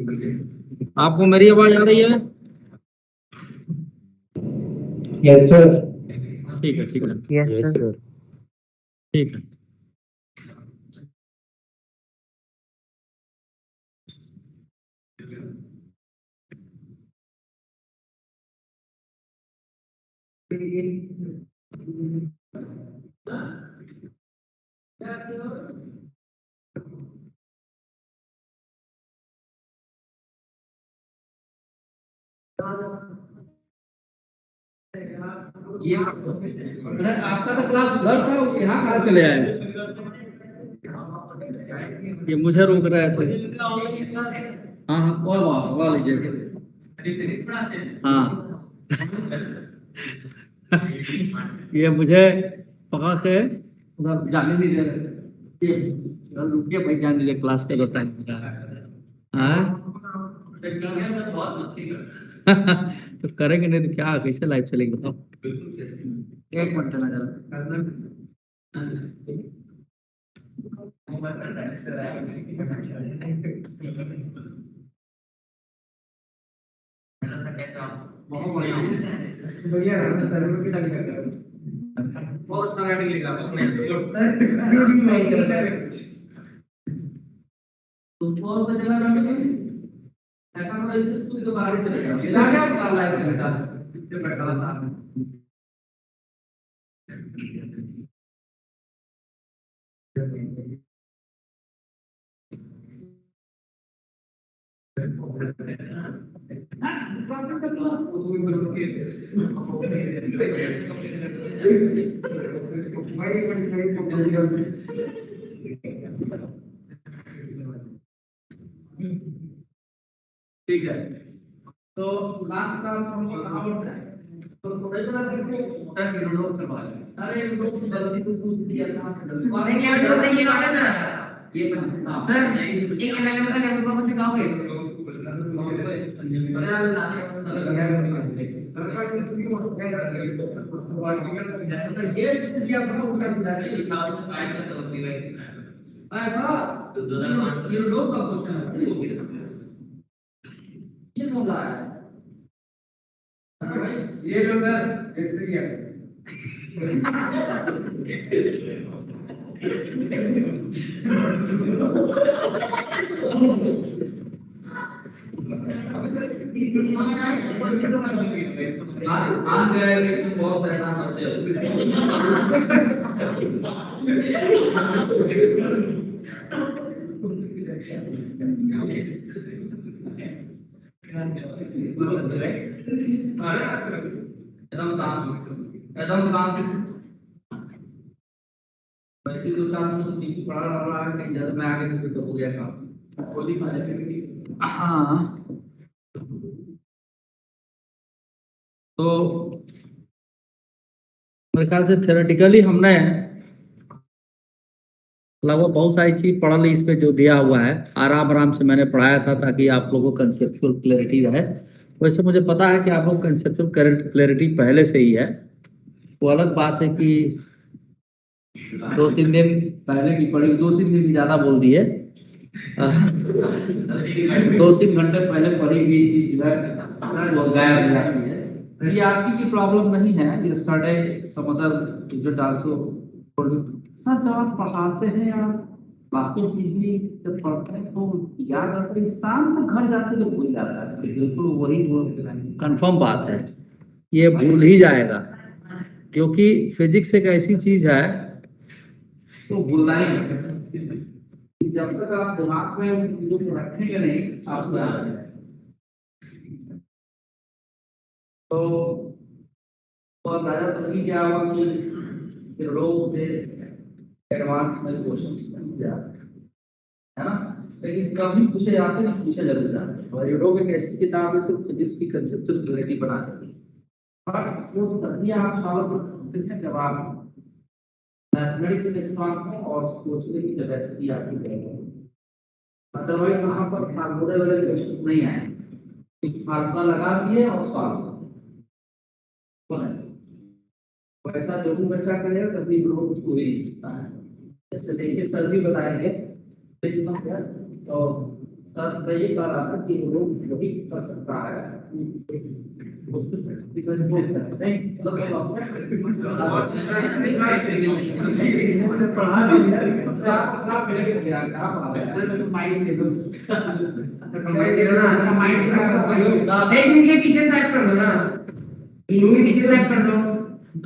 आपको मेरी आवाज आ रही है? Yes sir. ठीक है, ठीक है, यस सर। ठीक है। ये आपका तो क्लास घर था, यहाँ कहाँ चले आए? ये मुझे रोक रहे थे। हाँ हाँ, वो लीजिए। हाँ ये मुझे पकड़ के उधर जाने नहीं दे रहे। रुकिए भाई, जाने दीजिए, क्लास का जो टाइम हो रहा है। हाँ तो करेंगे नहीं तो क्या, कैसे लाइव चलेगी बताओ? एक मिनट देना जरा। बहुत अच्छा गाड़ी लेगा तो कौन सा चला रहा है? ऐसा मतलब इससे तू तो बाहर चलेगा, मिला क्या बता रहा है बेटा? कितने बैठा था? ठीक है, तो लास्ट क्लास हम लोग कहाँ पर थे? तो थोड़ा सा देखो छोटा किरणों करवा लें। अरे लोग गलती तो पूछ दिया था, और ये क्या ये वाला ना ये सर ये क्या मैंने बताया लैपटॉप को सिखाओगे? ये किसी क्या बड़ा उल्टा सीधा लिखा आया था तो 2005 ये लोग का क्वेश्चन है, ये बोला है ये लोग बहुत एकदम शांत, एकदम शांत। वैसे तो शांत में से पढ़ा रहा है कि जब मैं आगे तो हो गया काम कोई दिखा। हाँ तो मेरे ख्याल से थ्योरेटिकली हमने लगभग बहुत सारी चीज पढ़ ली। इस पे जो दिया हुआ है आराम आराम से मैंने पढ़ाया था ताकि आप लोगों को कंसेप्चुअल क्लैरिटी रहे। वैसे मुझे पता है कि आप लोग कंसेप्चुअल क्लैरिटी पहले से ही है। वो अलग बात है कि 2-3 दिन पहले की पढ़ी, 2-3 दिन ज्यादा बोल दिए, 2-3 घंटे पहले पढ़ी हुई चीज जो है वो गायब हो जाती है। ये आपकी की प्रॉब्लम नहीं है, ये study some other result also. Sir जब आप पढ़ाते हैं या बाकी चीजें जब पढ़ते हैं तो याद आता है, शाम को घर जाते तो भूल जाता है। बिल्कुल वही वो कंफर्म बात है, ये भूल ही जाएगा क्योंकि फिजिक्स एक ऐसी चीज है तो भूलना ही है। जब तक आप दिमाग में चीजों को रखेंगे नहीं आपको याद है। तो अंदाजा तभी क्या हुआ कि लोग थे एडवांस में क्वेश्चन है ना, लेकिन कभी पूछे जाते ना, पूछे जरूर जाते। और यूरोप एक ऐसी किताब है तो फिजिक्स की कंसेप्चुअल क्लैरिटी बना देती है, पर वो तभी आप सॉल्व कर सकते हैं जब आप मैथमेटिक्स में इस्तेमाल करें और सोचने की कैपेसिटी आपकी रहेगी। अदरवाइज वहां पर फार्मूले वाले क्वेश्चन नहीं आए, फार्मूला लगा दिए और सॉल्व वैसा जो भी बच्चा करेगा कभी ग्रोथ उसको ही नहीं सकता है। जैसे देखिए सर भी बताएंगे तो सर मैं ये कह रहा था कि वो वही कर सकता है उसको प्रैक्टिकल नहीं पढ़ा क्या मेरे को यार क्या बात है माइंड ले लो माइंड टेक्निकली टीचर टाइप कर दो ना इंग्लिश टीचर टाइप कर दो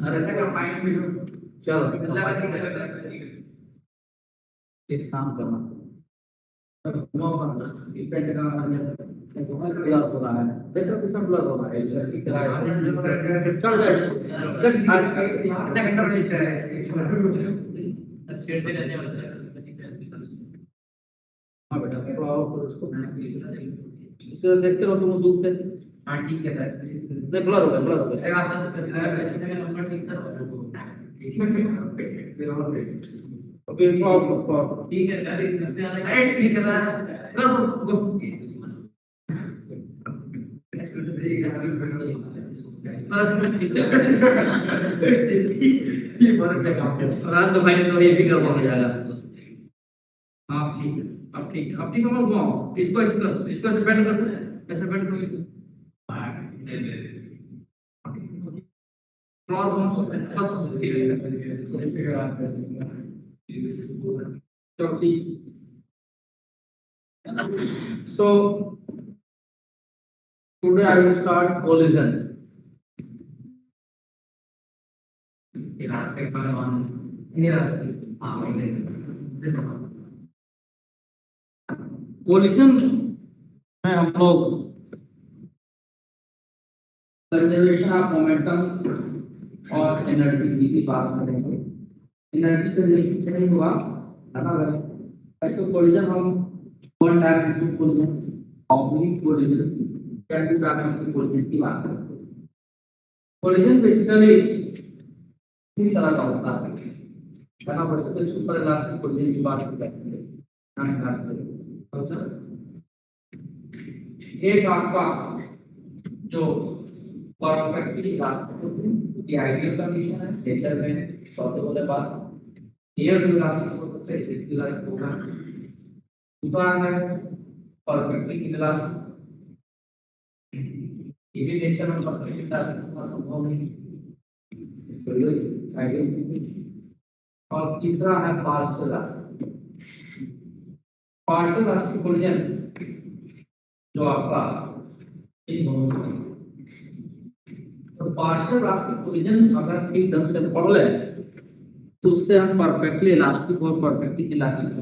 अरे तक माइंड में लो चलो एक काम करना डिपेंड ब्लर हो रहा है देखो कितना ब्लर हो रहा है चल गाइस बस कितना घंटा लेट रहा है छेड़ते रहने वाला हां बेटा तो आओ फिर उसको इसको देखते रहो तुम दूर से हां ठीक है नहीं ब्लर हो गया एक आवाज नंबर ठीक कर अभी ठीक है सर इसमें राइट ठीक है सर कर दो ये बड़ा जगह पे रात तो भाई तो ये भी गड़बड़ हो जाएगा हाँ ठीक है अब ठीक है मत घुमाओ इसको डिपेंड कर ऐसे डिपेंड करो इसको और घुमाओ ठीक है so today I will start collision collision में हम लोग कंजर्वेशन ऑफ मोमेंटम और एनर्जी की बात करेंगे एनर्जी कंजर्वेशन नहीं हुआ अलग ऐसे कोलिजन हम one dimensional collision oblique collision या टू डायमेंशनल कोलिजन की बात करते हैं कोलिजन बेसिकली तीन तरह का होता है पहला वर्टिकल सुपर इलास्टिक कोलिजन की बात करते हैं अच्छा एक आपका जो परफेक्टली इलास्टिक होते हैं ये आइडियल कंडीशन है नेचर में पॉसिबल है बात हियर टू इलास्टिक हो सकता है इसी इलास्टिक होगा दूसरा है परफेक्टली इलास्टिक ये भी नेचर में परफेक्टली इलास्टिक होना संभव नहीं और तीसरा है पार्शियल इलास्टिक कोलिजन जो आपका तो पार्शियल इलास्टिक कोलिजन अगर ठीक ढंग से पढ़ ले तो उससे हम परफेक्टली इलास्टिक और परफेक्टली इलास्टिक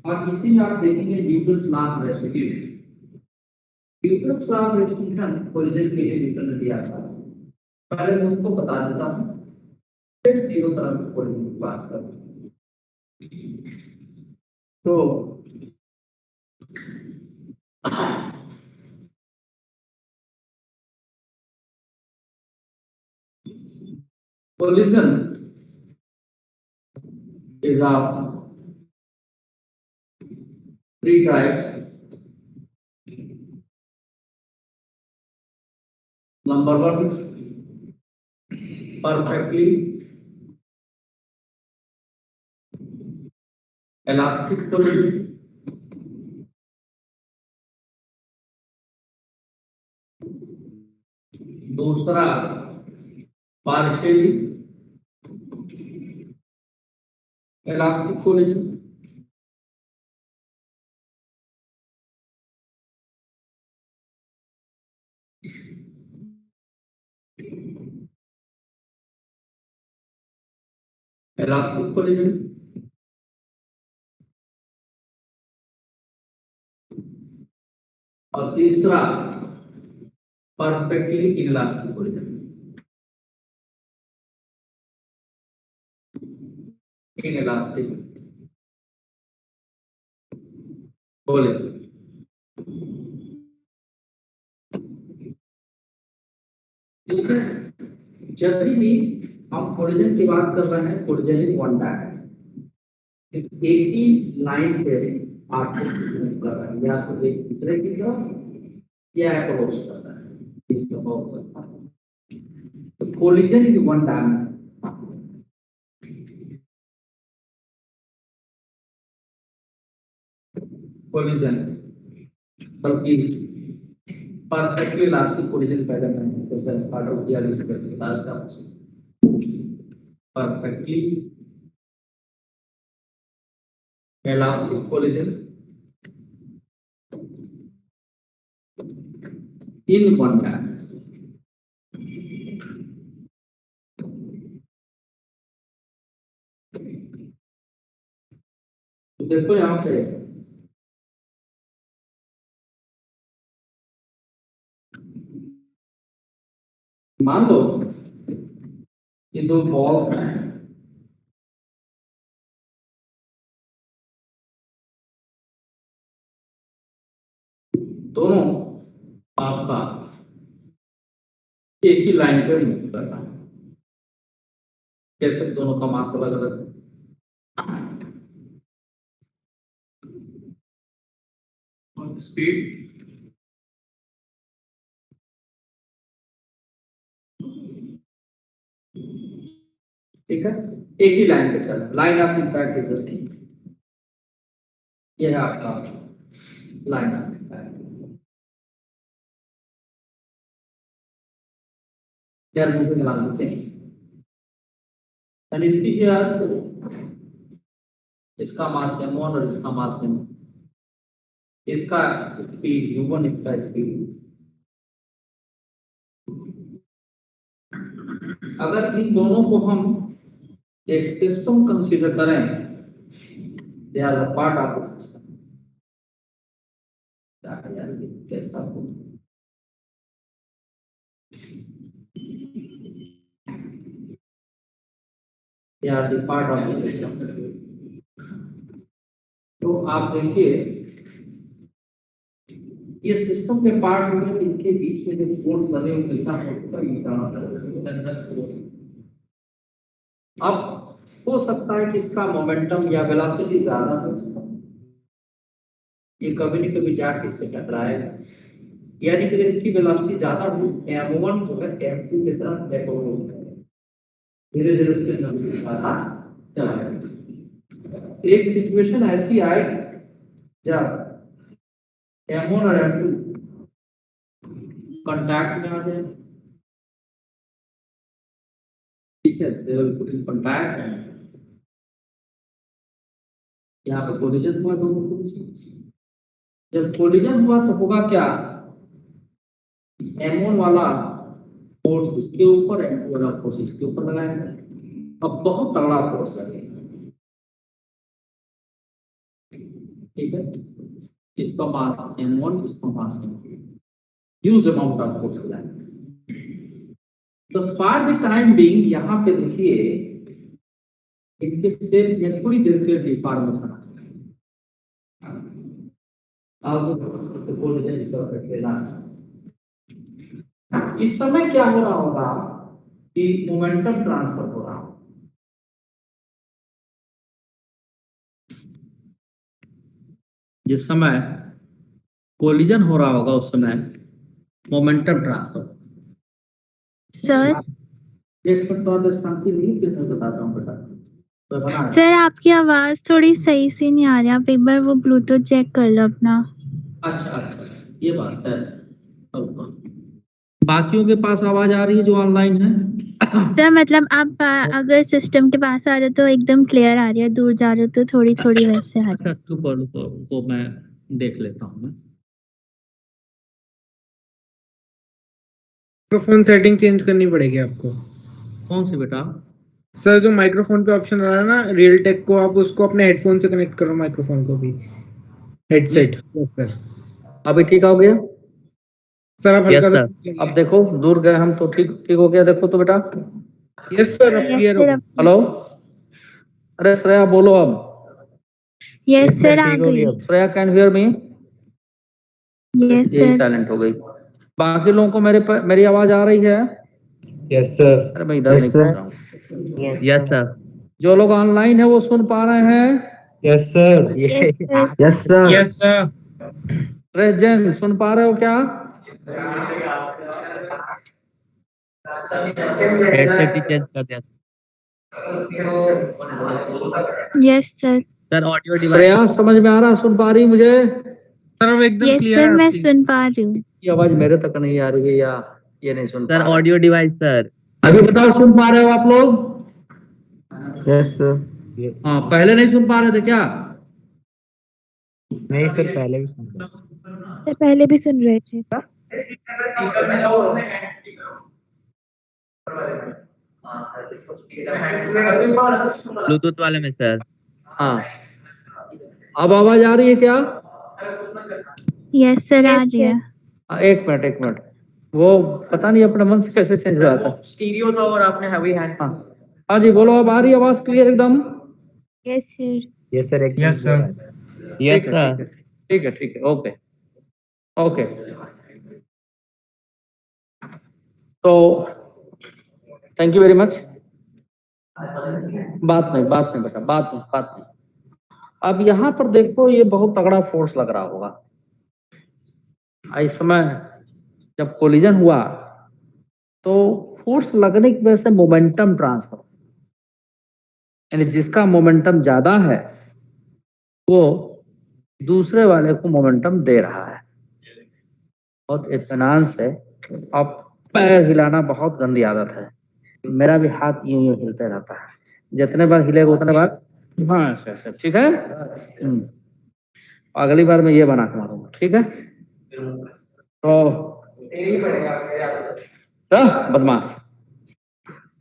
और इसी में आप देखेंगे Newton's law of restitution Newton's law of restitution collision के लिए न्यूटन ने दिया था पहले मैं उसको बता देता हूं फिर तीनों तरह की कोलिजन की बात करूं तो collision is of three types. Number one, perfectly elastic collision. दूसरा partially elastic collision. Elastic collision. और तीसरा perfectly inelastic collision. Inelastic collision. जब भी हम कोलिजन की बात कर रहे हैं कोलिजन ही क्वांटा है एक ही लाइन पे आपको मूव कर रहा है या तो एक दूसरे की तरफ या अप्रोच कर रहा है इसका बहुत सकता है तो collision is one dimension collision, बल्कि परफेक्टली इलास्टिक कोलिजन पैदा करने जैसे ऑर्डर किया गया perfectly elastic collision in contact. देखो यहाँ पे मान लो ये दो बॉल्स हैं, दोनों आपका एक ही लाइन पे मूव कर रहा है। कैसे दोनों का मास अलग अलग और स्पीड ठीक है, एक ही लाइन पे चल रहा है, line of impact is the same. यह है आपका line of impact. They are moving along the same. And इसकी इसका मास m1 और इसका मास m2, इसका स्पीड u1, इसका स्पीड। अगर इन दोनों को हम एक सिस्टम कंसीडर करें, they are the part of the system. कैसा they are the part of the system। तो आप देखिए ये सिस्टम के पार्ट में इनके बीच में जो फोर्स बने हुए कैसा अब हो सकता है कि इसका मोमेंटम या वेलोसिटी ज्यादा हो, ये कभी न कभी जाके इससे टकराएगा, यानी कि इसकी वेलोसिटी ज्यादा हो m1 जो है m2 की तरफ बैक हो धीरे धीरे उसके चला। एक सिचुएशन ऐसी आई जब m1 और m2 कांटेक्ट में आ जाए, ठीक है, they will put in contact. यहाँ पे कोलिजन हुआ दोनों को, जब कोलिजन हुआ तो होगा क्या, m1 वाला फोर्स इसके ऊपर, m2 वाला फोर्स इसके ऊपर लगाएगा, अब बहुत तगड़ा फोर्स लगेगा, ठीक है, इसका मास m1, इसका मास m2, huge amount of force लगाएगा। तो फॉर द टाइम बीइंग यहाँ पे देखिए इनके शेप में थोड़ी देर के डिफॉर्मेशन आ जाएगा। अब इस समय क्या हो रहा होगा कि मोमेंटम ट्रांसफर हो रहा होगा, जिस समय कोलिजन हो रहा होगा उस समय मोमेंटम ट्रांसफर। सर एक मिनट बाद शांति नहीं, फिर मैं बताता हूँ बेटा। सर आपकी आवाज थोड़ी सही से नहीं आ रही, आप एक बार वो ब्लूटूथ चेक कर लो अपना। अच्छा अच्छा, ये बात है। बाकियों के पास आवाज आ रही है जो ऑनलाइन है? सर मतलब आप अगर सिस्टम के पास आ रहे हो तो एकदम क्लियर आ रही है, दूर जा रहे हो तो थोड़ी थोड़ी वैसे आ रही है। तो मैं देख लेता हूँ। माइक्रोफोन सेटिंग चेंज करनी पड़ेगी आपको। कौन सी बेटा? सर जो माइक्रोफोन पे ऑप्शन आ रहा है ना रियल टेक को, आप उसको अपने हेडफोन से कनेक्ट करो, माइक्रोफोन को भी हेडसेट। Yes sir. अभी ठीक हो गया सर आप हल्का सा अब देखो दूर गए हम तो ठीक हो गया, देखो तो बेटा। यस सर अब क्लियर हो गया। हेलो, अरे श्रेया बोलो अब। यस सर आ गई। Shreya can hear me? Yes ये सर। साइलेंट हो गई। बाकी लोगों को मेरी आवाज आ रही है? Yes sir. अरे मैं इधर नहीं सुन रहा हूँ। Yes sir. जो लोग ऑनलाइन है वो सुन पा रहे हैं? Yes sir. Yes sir. Yes sir. Present सुन पा रहे हो क्या? Yes sir. Sir audio device Shreya समझ में आ रहा, सुन पा रही मुझे? सर अब एकदम यस क्लियर सर, है मैं आपकी। सुन पा रही हूँ। ये आवाज मेरे तक नहीं आ रही है या ये नहीं सुन सर पा रहे? Audio device sir. अभी बताओ, सुन पा रहे हो आप लोग? Yes sir. हाँ, पहले नहीं सुन पा रहे थे क्या? नहीं सर, पहले भी सुन रहा सर पहले भी सुन रहे थे। ब्लूटूथ वाले में सर। हाँ, अब आवाज आ रही है क्या? यस सर, आ रही है। एक मिनट एक मिनट, वो पता नहीं अपने मन से कैसे चेंज हो जाता है। स्टीरियो था और आपने हैवी हैंड। हाँ हाँ जी, बोलो, अब आ रही है आवाज क्लियर एकदम? Yes sir. यस सर, एकदम यस सर। यस ठीक है सर। ठीक है ठीक है, ओके ओके। तो थैंक यू वेरी मच। बात नहीं बेटा, बात नहीं। अब यहाँ पर देखो, ये बहुत तगड़ा फोर्स लग रहा होगा इस समय जब कोलिजन हुआ, तो फोर्स लगने की वजह से मोमेंटम ट्रांसफर, यानी जिसका मोमेंटम ज्यादा है वो दूसरे वाले को मोमेंटम दे रहा है। बहुत इत्मीनान से। अब पैर हिलाना बहुत गंदी आदत है, मेरा भी हाथ यूं यूं हिलते रहता है, जितने बार हिलेगा उतने बार हाँ ऐसे, ठीक है? अगली बार मैं ये बना के मारूंगा, ठीक है? तो बदमाश।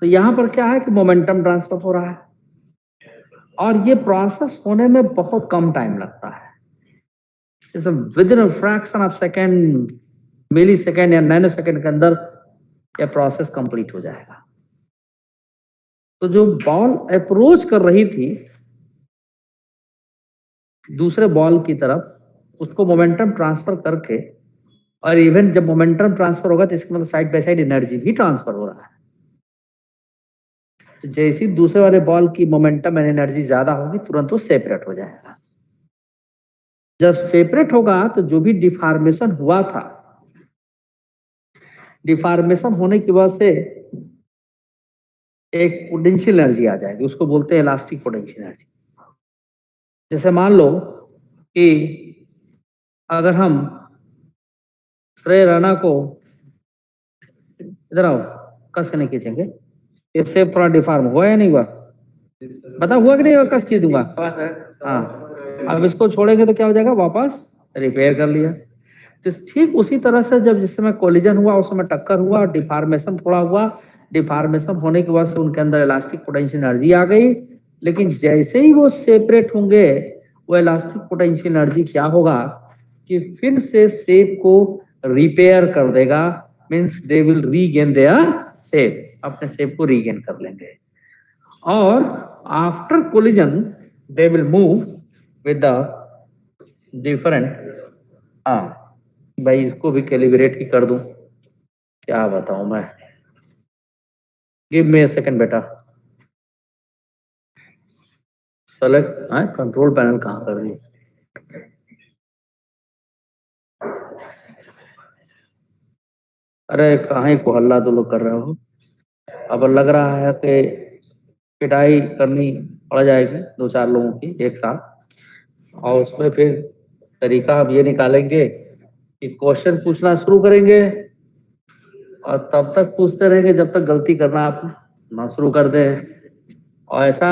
तो यहाँ पर क्या है कि मोमेंटम ट्रांसफर हो रहा है, और ये प्रोसेस होने में बहुत कम टाइम लगता है। Within fraction of second, millisecond या नैनो सेकेंड के अंदर यह प्रोसेस कंप्लीट हो जाएगा। तो जो बॉल अप्रोच कर रही थी दूसरे बॉल की तरफ, उसको मोमेंटम ट्रांसफर करके, और इवन जब मोमेंटम ट्रांसफर होगा तो इसका मतलब साइड बाय साइड एनर्जी भी ट्रांसफर हो रहा है। तो जैसे ही दूसरे वाले बॉल की मोमेंटम एंड एनर्जी ज्यादा होगी, तुरंत वो सेपरेट हो जाएगा। जब सेपरेट होगा तो जो भी डिफॉर्मेशन हुआ था, डिफॉर्मेशन होने की वजह से एक पोटेंशियल एनर्जी आ जाएगी, उसको बोलते हैं इलास्टिक पोटेंशियल एनर्जी। जैसे मान लो कि अगर हम श्रेय राणा को, इधर आओ, कस के नहीं खींचेंगे, इससे थोड़ा डिफॉर्म हुआ या नहीं हुआ? बता, हुआ कि नहीं हुआ? कस खींच दूंगा। हाँ, अब इसको छोड़ेंगे तो क्या हो जाएगा, वापस रिपेयर कर लिया। तो ठीक उसी तरह से जब जिस समय कोलिजन हुआ उस समय टक्कर हुआ और डिफॉर्मेशन थोड़ा हुआ, डिफॉर्मेशन होने की वजह से उनके अंदर इलास्टिक पोटेंशियल एनर्जी आ गई, लेकिन जैसे ही वो सेपरेट होंगे, वो इलास्टिक पोटेंशियल एनर्जी क्या होगा कि फिर से शेप को रिपेयर कर देगा, means they will regain their shape, अपने शेप को रीगेन कर लेंगे। और after collision they will move with the different, हाँ भाई इसको भी कैलिब्रेट ही कर दूं, क्या बताऊं मैं। गिव मी अ सेकंड बेटा। सेलेक्ट, हाँ कंट्रोल पैनल कहाँ कर दी? अरे कहाँ को हल्ला तो लोग कर रहे हो। अब लग रहा है कि पिटाई करनी पड़ जाएगी दो चार लोगों की एक साथ, और उसमें फिर तरीका हम ये निकालेंगे कि क्वेश्चन पूछना शुरू करेंगे और तब तक पूछते रहेंगे जब तक गलती करना आप ना शुरू कर दें। और ऐसा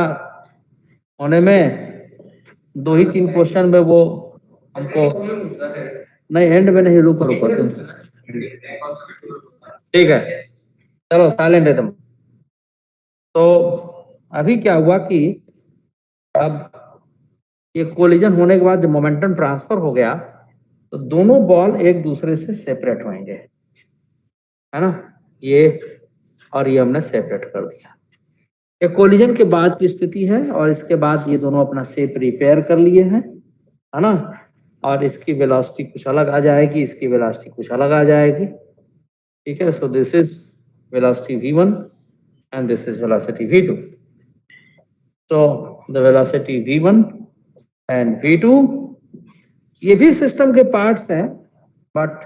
होने में 2 ही 3 क्वेश्चन में वो हमको, नहीं एंड में नहीं, रुको तुम, ठीक है चलो साइलेंट है तुम। तो अभी क्या हुआ कि अब ये कोलिजन होने के बाद जब मोमेंटम ट्रांसफर हो गया तो दोनों बॉल एक दूसरे से सेपरेट होंगे, है ना? ये और ये हमने सेपरेट कर दिया। ये कोलिजन के बाद की स्थिति है, और इसके बाद ये दोनों अपना शेप रिपेयर कर लिए हैं, है ना? और इसकी वेलोसिटी कुछ अलग आ जाएगी, इसकी वेलोसिटी कुछ अलग आ जाएगी, ठीक है? So this is velocity v1 and this is velocity v2। so the velocity v1 and v2 ये भी सिस्टम के पार्ट्स हैं, बट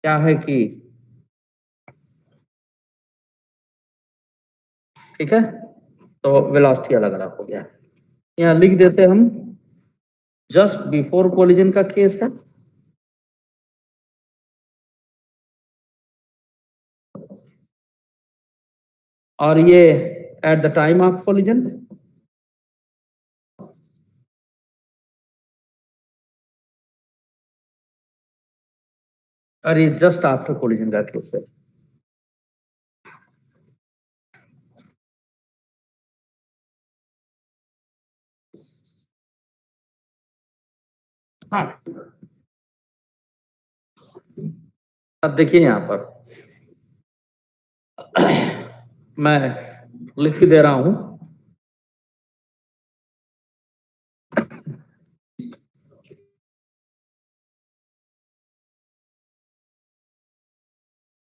क्या है कि, ठीक है, तो वेलोसिटी अलग अलग हो गया। यहाँ लिख देते हम जस्ट बिफोर कोलिजन का केस है, और ये at the time of collision, और ये जस्ट आफ्टर कोलिजन का केस है। हाँ, अब देखिए यहां पर मैं लिख दे रहा हूं,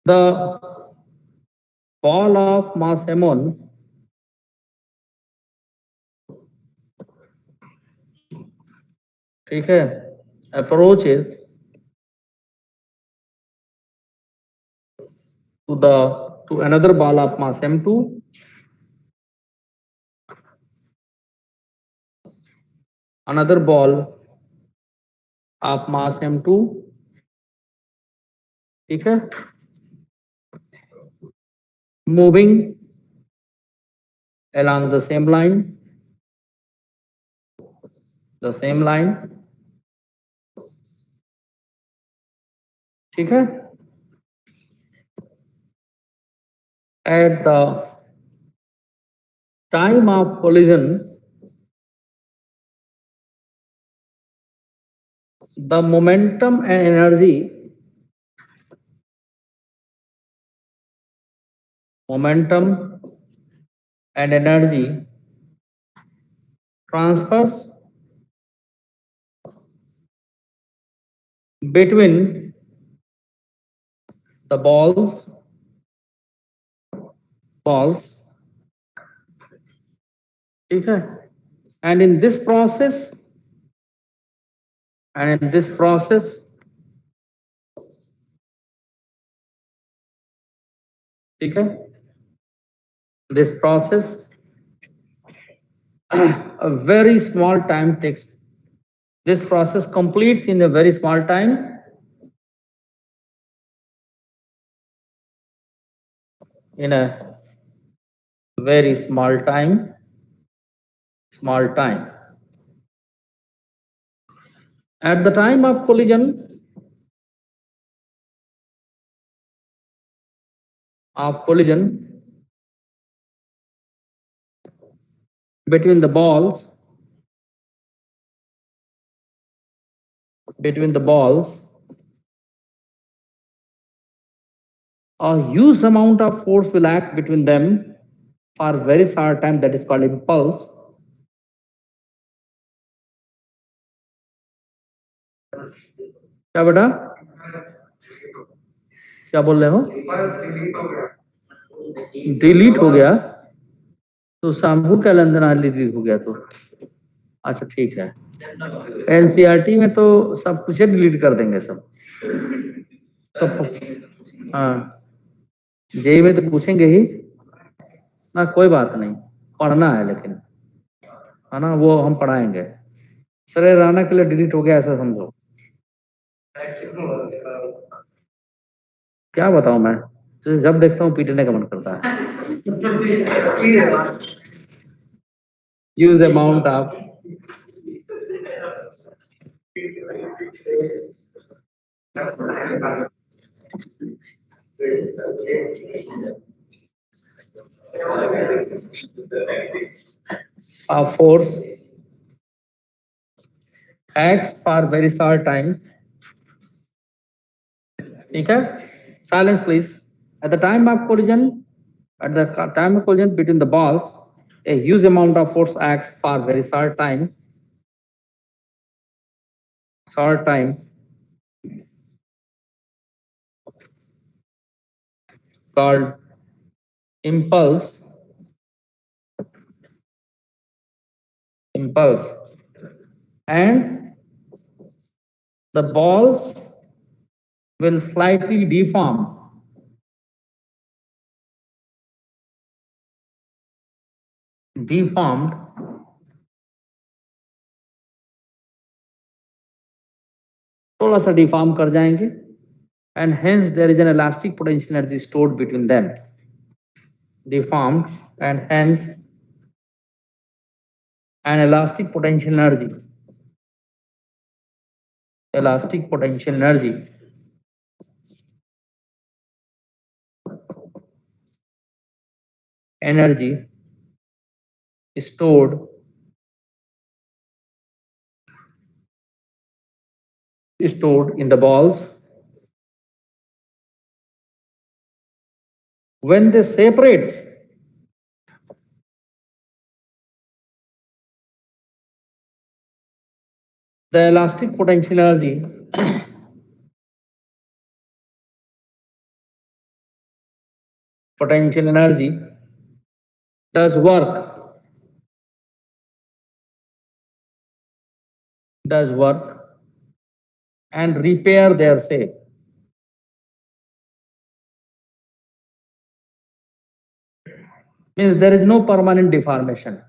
the ball of mass m1 ठीक है, approach is to another ball of mass m2, another ball of mass m2, ठीक है, moving along the same line, ठीक है, at the time of collision the momentum and energy transfers between the balls, ठीक है, and in this process ठीक है, this process a very small time takes, this process completes in a very small time, in a very small time, at the time of collision between the balls, a huge amount of force will act between them for very short time, that is called impulse. क्या बेटा, क्या बोल रहे हो? Delete हो गया तो शाम्भू का लेन देन डिलीट हो गया तो अच्छा ठीक है, एनसीईआरटी में तो सब कुछ डिलीट कर देंगे सब। हाँ, जेई में तो पूछेंगे ही ना, कोई बात नहीं, पढ़ना है लेकिन, है ना, वो हम पढ़ाएंगे। सर राणा के लिए डिलीट हो गया ऐसा समझो। क्या बताऊं मैं, तो जब देखता हूँ पीटने का मन करता है। Use amount of force acts for very short time, ठीक है, silence please, at the time of collision between the balls a huge amount of force acts for very short time called impulse, and the balls will slightly deform थोड़ा सा deform कर जाएंगे, and hence there is an elastic potential energy stored between them, deformed, and hence an elastic potential energy stored in the balls when they separates the elastic potential energy does work and repair their shape. Means there is no permanent deformation.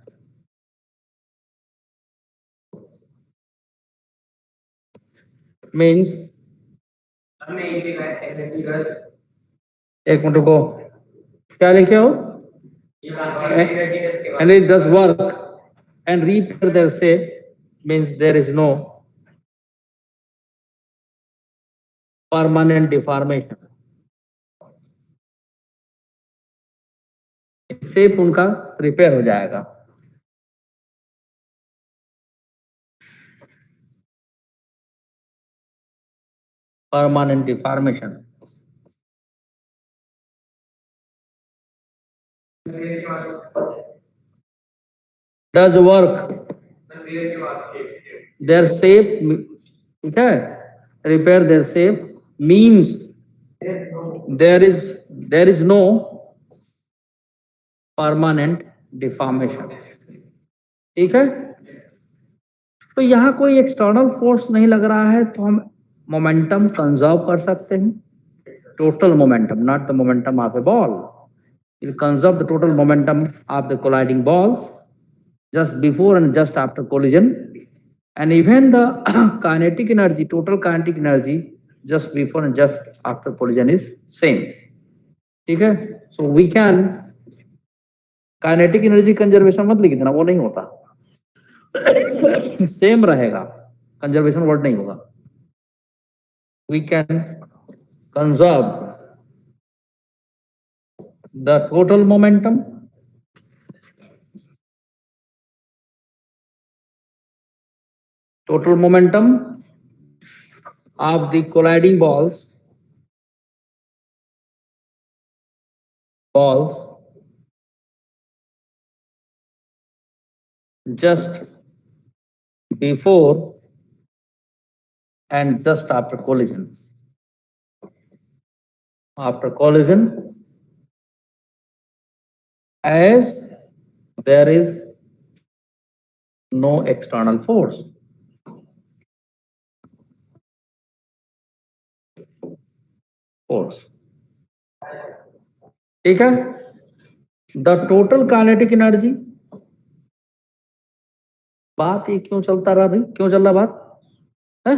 Means एक minute को क्या लिखे हो, and it does work and repair their shape, means there is no permanent deformation. Shape उनका repair हो जाएगा. Permanent deformation. Does work. Their shape, ठीक है, repair their shape means there is no permanent deformation. ठीक है, तो यहाँ कोई एक्सटर्नल फोर्स नहीं लग रहा है, तो हम मोमेंटम कंजर्व कर सकते हैं. Total momentum, not the momentum of A ball. You conserve the total momentum of the colliding balls just before and just after collision, and even the kinetic energy, total kinetic energy just before and just after collision is same. ठीक है, so we can kinetic energy conservation मत लिख देना, वो नहीं होता. Same रहेगा, conservation word नहीं होगा. We can conserve the total momentum of the colliding balls just before and just after collision. After collision, as there is no external force. ठीक है, द टोटल काइनेटिक एनर्जी. बात ये क्यों चलता रहा भाई, क्यों चल रहा बात है?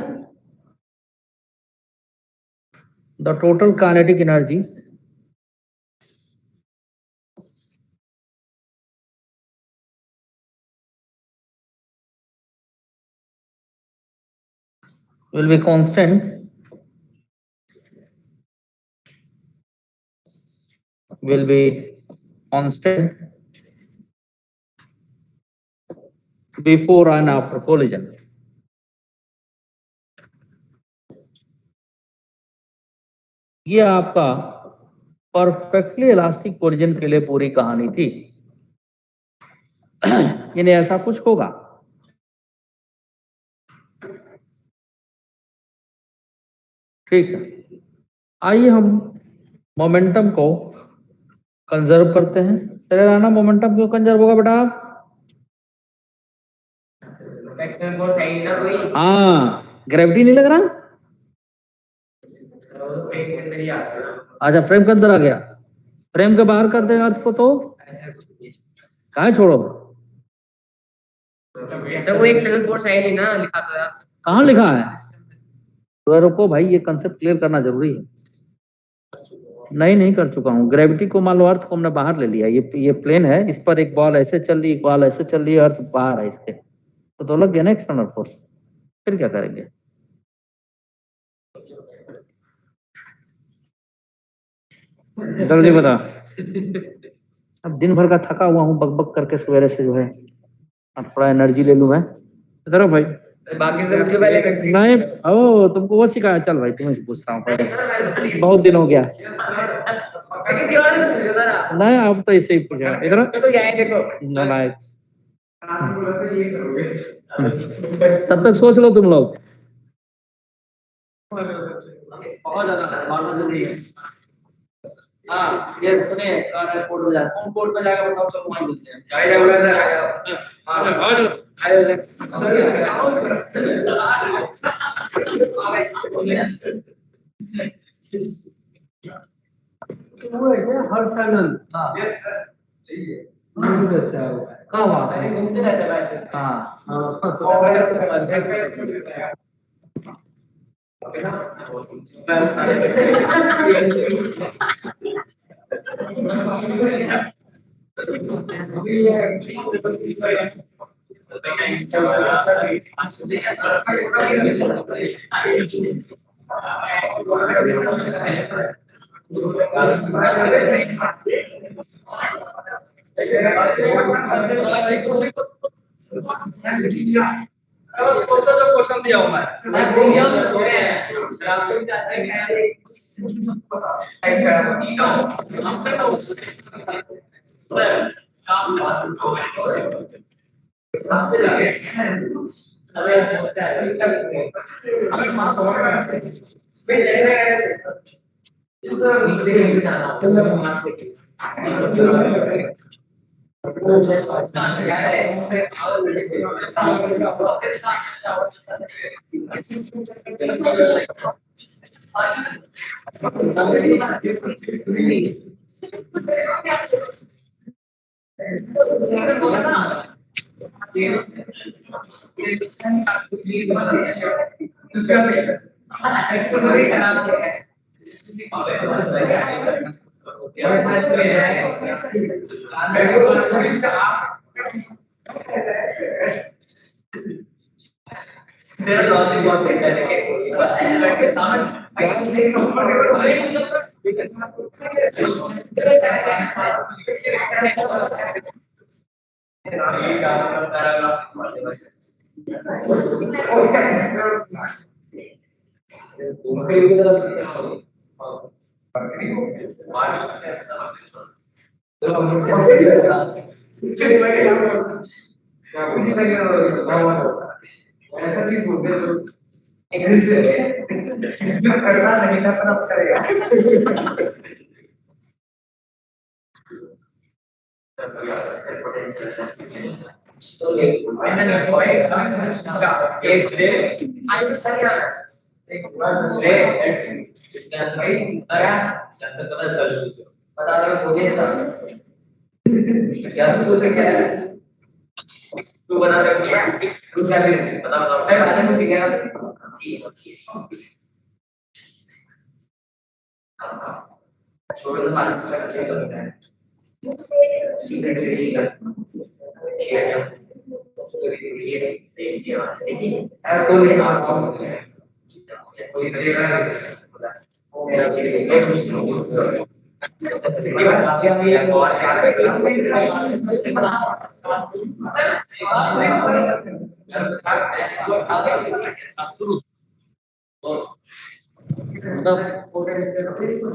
The total kinetic energy will be constant before and after collision. ये आपका परफेक्टली इलास्टिक कोलिजन के लिए पूरी कहानी थी. यानी ऐसा कुछ होगा. ठीक है, आइए हम मोमेंटम को कंजर्व करते हैं. चले रहना, मोमेंटम क्यों कंजर्व होगा बेटा? हाँ, ग्रेविटी नहीं लग रहा. अच्छा, फ्रेम के अंदर आ गया, फ्रेम के बाहर कर देगा अर्थ को, तो कहाँ छोड़ो. सर वो एक लेवल फोर्स है नहीं ना, लिखा तो है. कहाँ लिखा है? तो रुको भाई, ये कंसेप्ट क्लियर करना जरूरी है। नहीं कर चुका हूँ। ग्रेविटी को मान लो अर्थ को हमने बाहर ले लिया, ये प्लेन है, इस पर एक बॉल ऐसे चल रही, एक बॉल ऐसे चल रही है, अर्थ बाहर है इसके, तो लग गया ना एक्सटर्नल फोर्स। फिर क्या करेंगे? जल्दी बता। अब दिन भर का थका हुआ हूँ, बक करके सवेरे से जो है, अब थोड़ा एनर्जी ले लूं मैं। इधर आओ भाई। बाकी सब उठे पहले नहीं, ओ तुमको वो सिखाया? चल भाई तुम्हें से पूछता हूँ पहले, बहुत दिन हो गया। नहीं अब तो ऐसे ही पूछा। इधर नालायक। तब तक सोच लो तुम लोग। बहुत ज्यादा हाँ, ये सुने कोर्ट में जाकर, कौन कोर्ट में जाकर बताओ, चलो वहीं मिलते हैं। हर फाइनल घूमते रहते हैं। क्वेश्चन दिया हुआ ऐसा चीज बोलते हैं करना नहीं करना करेगा। तू बना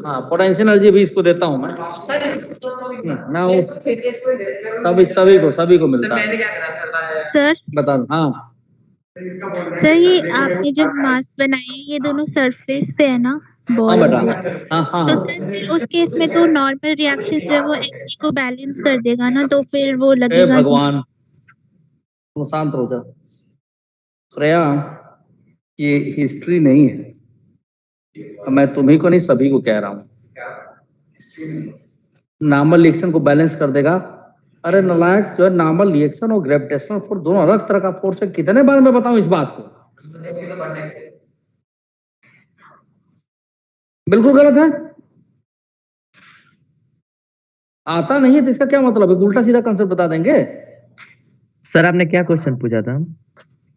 हाँ, पोटेंशियल एनर्जी भी इसको देता हूँ मैं ना, वो सभी को मिलता है। सर बता दो। हाँ सर, ये आपने जो मास बनाए हैं ये दोनों सरफेस पे है ना, हाँ बॉल बेटा, मतलब। हाँ तो सर फिर उस केस में तो नॉर्मल रिएक्शन जो है वो एनर्जी को बैलेंस कर देगा ना, तो फिर वो हे लगेगा नहीं। भगवान, तुम शांत हो जा श्रेया, ये हिस्ट्री नहीं है। मैं तुम्ही को नहीं, सभी को कह रहा हूँ, नॉर्मल रिएक्शन को बैलेंस कर देगा। अरे नालायक, जो है नॉर्मल रिएक्शन और ग्रेविटेशनल फोर्स दोनों अलग तरह का फोर्स है। कितने बार मैं बताऊं इस बात को? बिल्कुल गलत है। आता नहीं है तो इसका क्या मतलब है? उल्टा सीधा कंसेप्ट बता देंगे। सर आपने क्या क्वेश्चन पूछा था?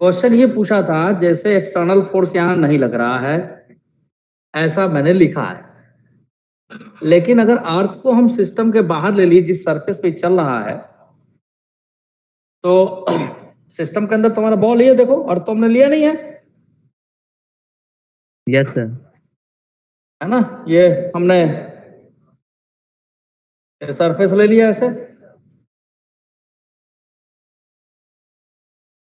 क्वेश्चन ये पूछा था जैसे एक्सटर्नल फोर्स यहाँ नहीं लग रहा है, ऐसा मैंने लिखा है, लेकिन अगर अर्थ को हम सिस्टम के बाहर ले लिए, जिस सरफेस पे चल रहा है, तो सिस्टम के अंदर तुम्हारा बॉल है, देखो, और तुमने लिया नहीं है, यस सर। है ना? ये हमने सरफेस ले लिया ऐसे।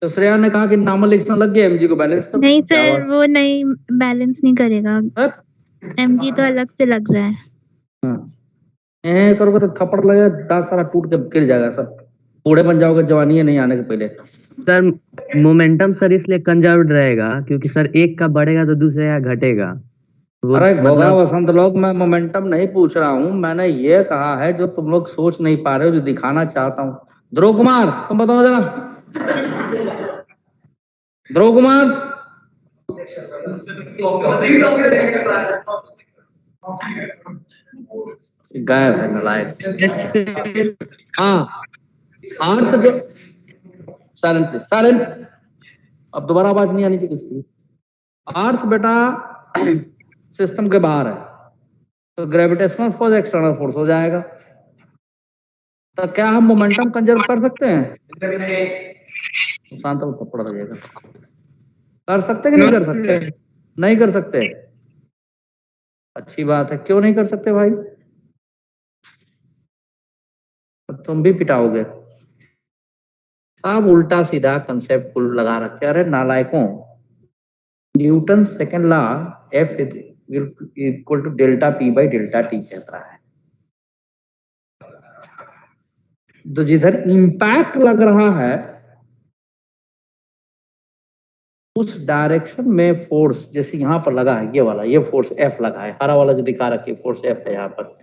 तो श्रेया ने कहा कि नॉर्मल एक्शन लग गया, एमजी को बैलेंस कर। नहीं क्या सर, बात वो नहीं, बैलेंस नहीं करेगा। है? एमजी तो अलग से लग रहा है। करोगे तो थप्पड़ लगेगा, दांत सारा टूट के गिर जाएगा, सब बूढ़े बन जाओगे जवानी नहीं आने के पहले। सर मोमेंटम सर इसलिए कंजर्व्ड रहेगा क्योंकि सर एक का बढ़ेगा तो दूसरे का घटेगा। वो अरे घोगा मतलब वसंत लोग, मैं मोमेंटम नहीं पूछ रहा हूँ, मैंने ये कहा है जो तुम लोग सोच नहीं पा रहे हो, जो दिखाना चाहता हूँ। ध्रुव कुमार, तुम बताओ जरा। ध्रुव कुमार, गायब है नलायक। हाँ, अर्थ जो, साइलेंट साइलेंट, अब दोबारा आवाज नहीं आनी चाहिए किसी की। अर्थ बेटा सिस्टम के बाहर है, तो ग्रेविटेशनल फोर्स एक्सटर्नल फोर्स हो जाएगा। तो क्या हम मोमेंटम कंजर्व कर सकते हैं? शांत हो, थप्पड़ लगेगा। कर सकते कि नहीं कर सकते? नहीं कर सकते। अच्छी बात है, क्यों नहीं कर सकते भाई? तुम भी पिटाओगे। अब उल्टा सीधा कंसेप्ट को लगा रखे। अरे नालायकों, Newton second law F equal to delta p by delta t कहता है। तो जिधर इंपैक्ट लग रहा है उस डायरेक्शन में फोर्स, जैसे यहां पर लगा है, ये वाला, ये फोर्स एफ लगा है, हरा वाला जो दिखा रखी है फोर्स एफ है यहां पर,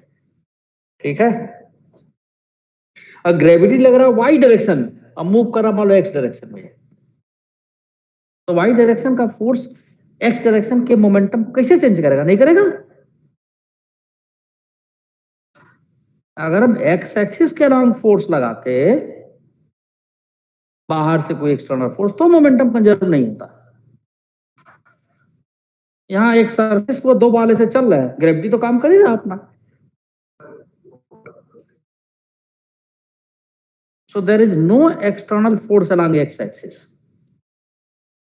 ठीक है। और ग्रेविटी लग रहा है वाई डायरेक्शन, अब मूव कर रहा मान लो एक्स डायरेक्शन में, तो वाई डायरेक्शन का फोर्स एक्स डायरेक्शन के मोमेंटम कैसे चेंज करेगा? नहीं करेगा। अगर हम एक्स एक्सिस के अराउंड फोर्स लगाते बाहर से कोई एक्सटर्नल फोर्स, तो मोमेंटम कंजर्व नहीं होता। यहाँ एक सरफेस को दो वाले से चल रहा है, ग्रेविटी तो काम कर ही रहा अपना। So there is no external force along x-axis.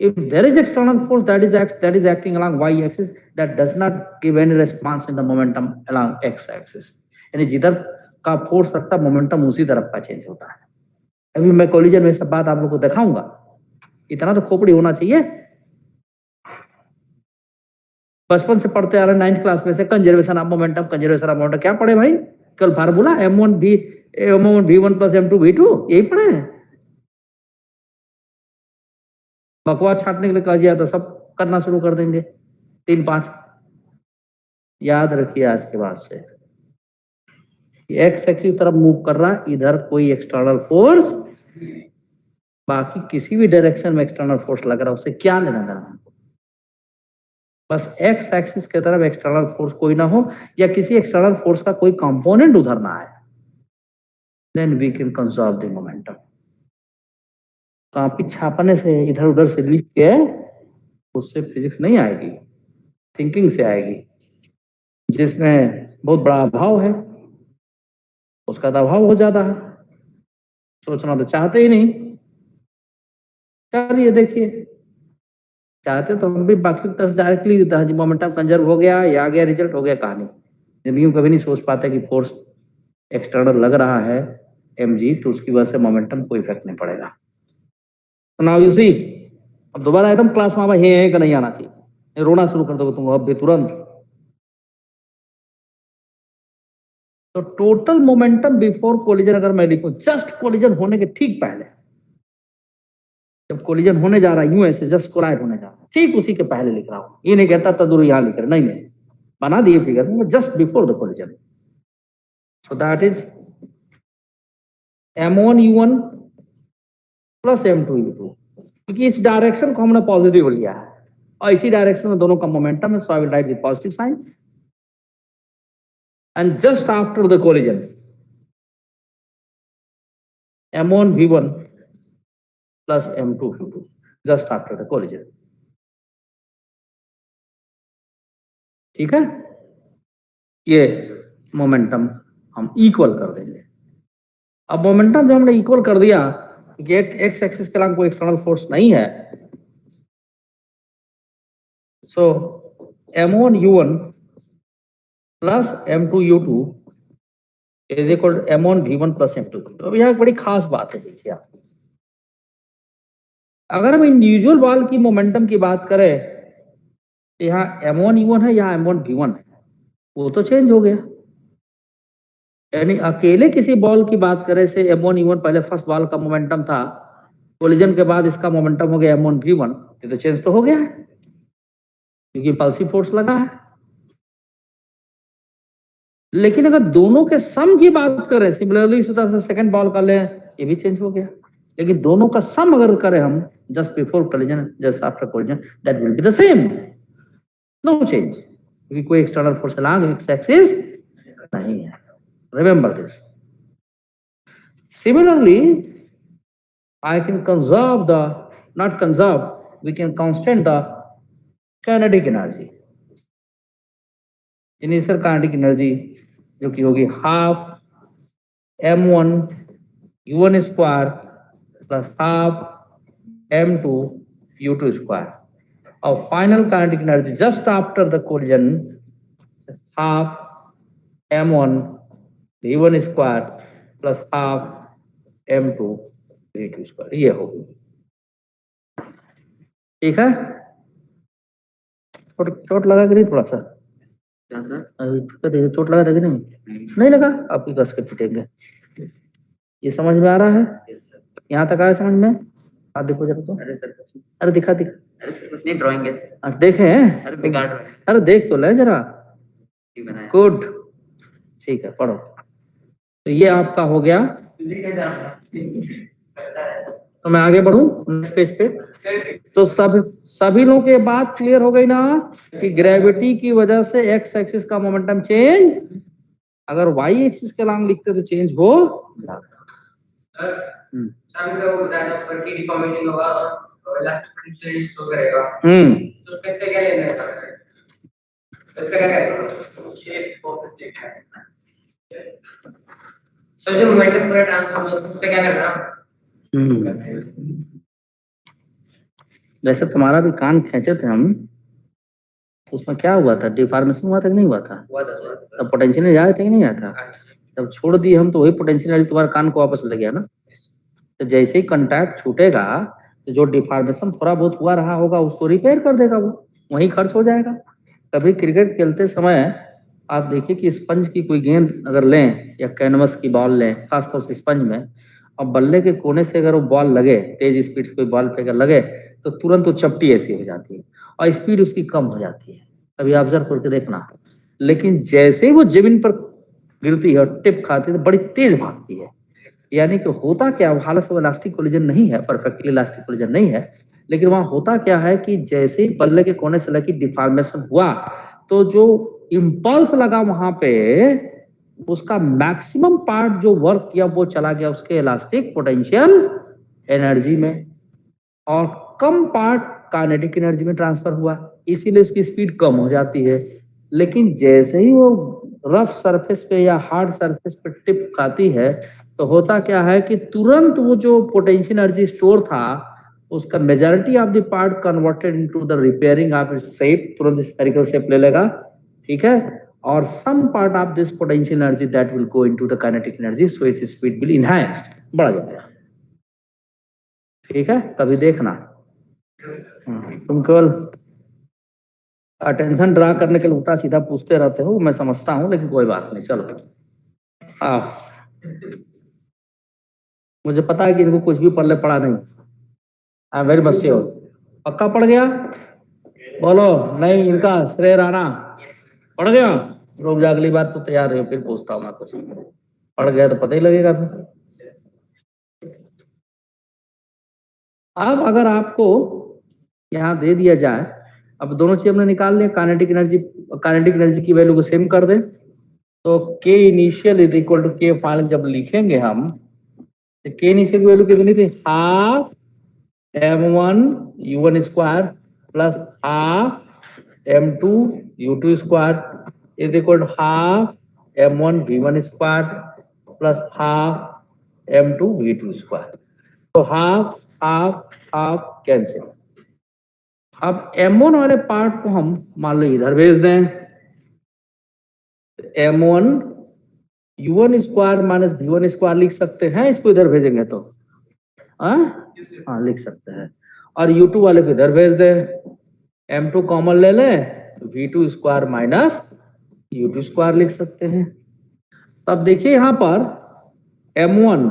If there is external force that is acting along y-axis, that does not give any response in the momentum along x-axis. यानी जिधर का फोर्स रखता momentum उसी तरफ का change होता है। अभी मैं कोलिजन में सब बात आप लोग को दिखाऊंगा, इतना तो खोपड़ी होना चाहिए। बचपन से पढ़ते आ रहे 9th क्लास में से conservation of momentum, conservation of momentum, क्या पढ़े भाई? कल formula m1 v1 plus m2 v2, यही पढ़े हैं। बकवास छाटने के लिए कहा दिया तो सब करना शुरू कर देंगे 3-5। याद रखिए आज के बाद से, एक्स एक्सिस तरफ मूव कर रहा, इधर कोई एक्सटर्नल फोर्स, बाकी किसी भी डायरेक्शन में एक्सटर्नल फोर्स लग रहा, उससे क्या लेना देना। बस एक्स एक्सिस की तरफ एक्सटर्नल फोर्स कोई ना हो, या किसी एक्सटर्नल फोर्स का कोई कंपोनेंट उधर ना आए, then we can conserve the momentum. Copy छापने से, इधर उधर से लिख के, उससे फिजिक्स नहीं आएगी, थिंकिंग से आएगी। जिसमें बहुत बड़ा अभाव है उसका दबाव हो जाता है, सोचना तो चाहते ही नहीं। चलिए देखिए, चाहते तो हम भी बाकी की तरफ डायरेक्टली देता है, मोमेंटम कंजर्व हो गया, या आ गया, रिजल्ट हो गया कहानी। जिंदगी में कभी नहीं सोच पाते कि फोर्स एक्सटर्नल लग रहा है mg, तो उसकी वजह से मोमेंटम कोई इफेक्ट नहीं पड़ेगा। तो नाउ यू सी, अब दोबारा एकदम क्लास में है का नहीं आना चाहिए, रोना शुरू कर दोगे तुम अब भी तुरंत। तो टोटल मोमेंटम बिफोर कोलिजन अगर मैं लिखूं, जस्ट कोलिजन होने के ठीक पहले, जब कोलिजन होने जा रहा है यूं ऐसे जस्ट कोलाइड होने जा रहा है, ठीक उसी के पहले लिख रहा हूं। ये नहीं कहता तदुर यहां लिख रहे, नहीं, बना दिए फिगर में, just before the collision. So that is m1 u1 plus m2 u2, क्योंकि इस डायरेक्शन को हमने पॉजिटिव लिया है और इसी डायरेक्शन में दोनों का मोमेंटम है, so I will write with positive sign. and just after the collision, M1 V1 plus M2 V2, just after the collision. ठीक है, ये मोमेंटम हम इक्वल कर देंगे। अब मोमेंटम जो हमने इक्वल कर दिया, क्योंकि एक एक्स एक्सिस के अलावा कोई एक्सटर्नल फोर्स नहीं है, so M1 U1 plus M2 U2 is equal to M1 V1 plus M2। तो यहाँ एक बड़ी खास बात है, देखिए आप, अगर हम इंडिविजुअल बॉल की मोमेंटम की बात करें, यहाँ M1 U1 है, यहाँ M1 V1 है, वो तो चेंज हो गया। यानी अकेले किसी बॉल की बात करें से M1 U1 पहले फर्स्ट बॉल का मोमेंटम था, कोलिजन के बाद इसका मोमेंटम हो गया M1 V1, तो चेंज तो हो गया है क्योंकि इंपल्सिव फोर्स लगा है। लेकिन अगर दोनों के सम की बात करें, सिमिलरली इस तरह से सेकंड बॉल का ले, ये भी चेंज हो गया। लेकिन दोनों का सम अगर करें हम just before collision just after collision, that will be the same, no change, क्योंकि कोई external force along x axis नहीं है। Remember this. Similarly I can conserve the, not conserve, we can constant the kinetic energy, initial kinetic energy जो कि होगी half M1 U1 square plus half M2 U2 square, और final kinetic energy just after the collision half M1 V1 square plus half M2 V2 square, ये होगी। ठीक है, चोट लगा कि नहीं थोड़ा सा? चोट लगा था कि नहीं लगा? आपकी कस के पिटेंगे। ये समझ में आ रहा है? यहाँ तक आया समझ में? आप देखो जरा तो। अरे दिखा नहीं, ड्राइंग है। देखे हैं? अरे देख तो ले जरा। गुड, ठीक है, पढ़ो। तो ये आपका हो गया। तो मैं आगे बढ़ूं नेक्स्ट पेज पे। तो सभी लोगों की बात क्लियर हो गई ना कि ग्रेविटी की वजह से एक्स एक्सिस का मोमेंटम चेंज, अगर वाई एक्सिस के लॉन्ग लिखते तो चेंज हो। सर जो मोमेंटम पूरा ट्रांसफर होता है उसका क्या करना? जैसे तुम्हारा भी कान खींचे थे हम, तो उसमें क्या हुआ था? डिफॉर्मेशन हुआ था कि नहीं हुआ था? तब पोटेंशियल आया था कि नहीं आया था? तब छोड़ दिए हम तो वही पोटेंशियल तुम्हारे कान को वापस लग गया ना। तो जैसे ही कंटैक्ट छूटेगा तो जो डिफॉर्मेशन थोड़ा बहुत हुआ रहा होगा उसको रिपेयर कर देगा, वो वहीं खर्च हो जाएगा। कभी क्रिकेट खेलते समय आप देखिए कि स्पंज की कोई गेंद अगर लें या कैनवस की बॉल लें, खासतौर से स्पंज में, और बल्ले के कोने से अगर वो बॉल लगे, तेज स्पीड से कोई बॉल पे अगर लगे तो तुरंत वो चपटी ऐसी हो जाती है और स्पीड उसकी कम हो जाती है। कभी ऑब्जर्व करके देखना। लेकिन जैसे ही वो जमीन पर गिरती है और टिप खाती है तो बड़ी तेज भागती है। यानी कि होता क्या, हालत से इलास्टिक कोलिजन नहीं है, परफेक्टली इलास्टिक कोलिजन नहीं है, लेकिन वहां होता क्या है कि जैसे ही बल्ले के कोने से लगी डिफॉर्मेशन हुआ तो जो इम्पल्स लगा वहां पे, उसका मैक्सिमम पार्ट जो वर्क किया वो चला गया उसके इलास्टिक पोटेंशियल एनर्जी में, और कम पार्ट काइनेटिक एनर्जी में ट्रांसफर हुआ, इसीलिए उसकी स्पीड कम हो जाती है। लेकिन जैसे ही वो रफ सरफेस पे या हार्ड सरफेस पे टिप खाती है तो होता क्या है कि तुरंत वो जो पोटेंशियल एनर्जी स्टोर था उसका majority of the part converted into the repairing of its shape, तुरंत स्फेरिकल शेप ले लेगा। ठीक है, और some part of this potential energy that will go into the kinetic energy, so its speed will enhanced, बढ़ जाएगा। ठीक है, कभी देखना। तुम केवल अटेंशन ड्रा करने के लिए उल्टा सीधा पूछते रहते हो, मैं समझता हूं, लेकिन कोई बात नहीं, चलो। मुझे पता है कि इनको कुछ भी पढ़ले पड़ा नहीं। I am very much sure. पक्का पड़ गया? बोलो नहीं, इनका श्रेय राणा पढ़ गया? रुक जा, अगली बार तो तैयार रहो, फिर पूछता हूँ मैं कुछ। पढ़ गया तो पता ही लगेगा फिर। अब अगर आपको यहाँ दे दिया जाए, अब दोनों चीज हमने निकाल लिया, काइनेटिक एनर्जी की वैल्यू को सेम कर दे, तो k initial is equal to k final जब लिखेंगे हम, तो k इनिशियल की वैल्यू कितनी थी? Half m1 u1 square plus half m2 u2 square is equal to half m1 v1 square plus half m2 v2 square. तो half half half cancel. अब m1 वाले पार्ट को हम मान लो इधर भेज दें, m1 u1 square minus v1 square लिख सकते हैं, इसको इधर भेजेंगे तो हाँ लिख सकते हैं। और u2 वाले को इधर भेज दें, m2 कॉमन ले लें तो v2 square minus u2 square लिख सकते हैं। तब देखिए यहाँ पर m1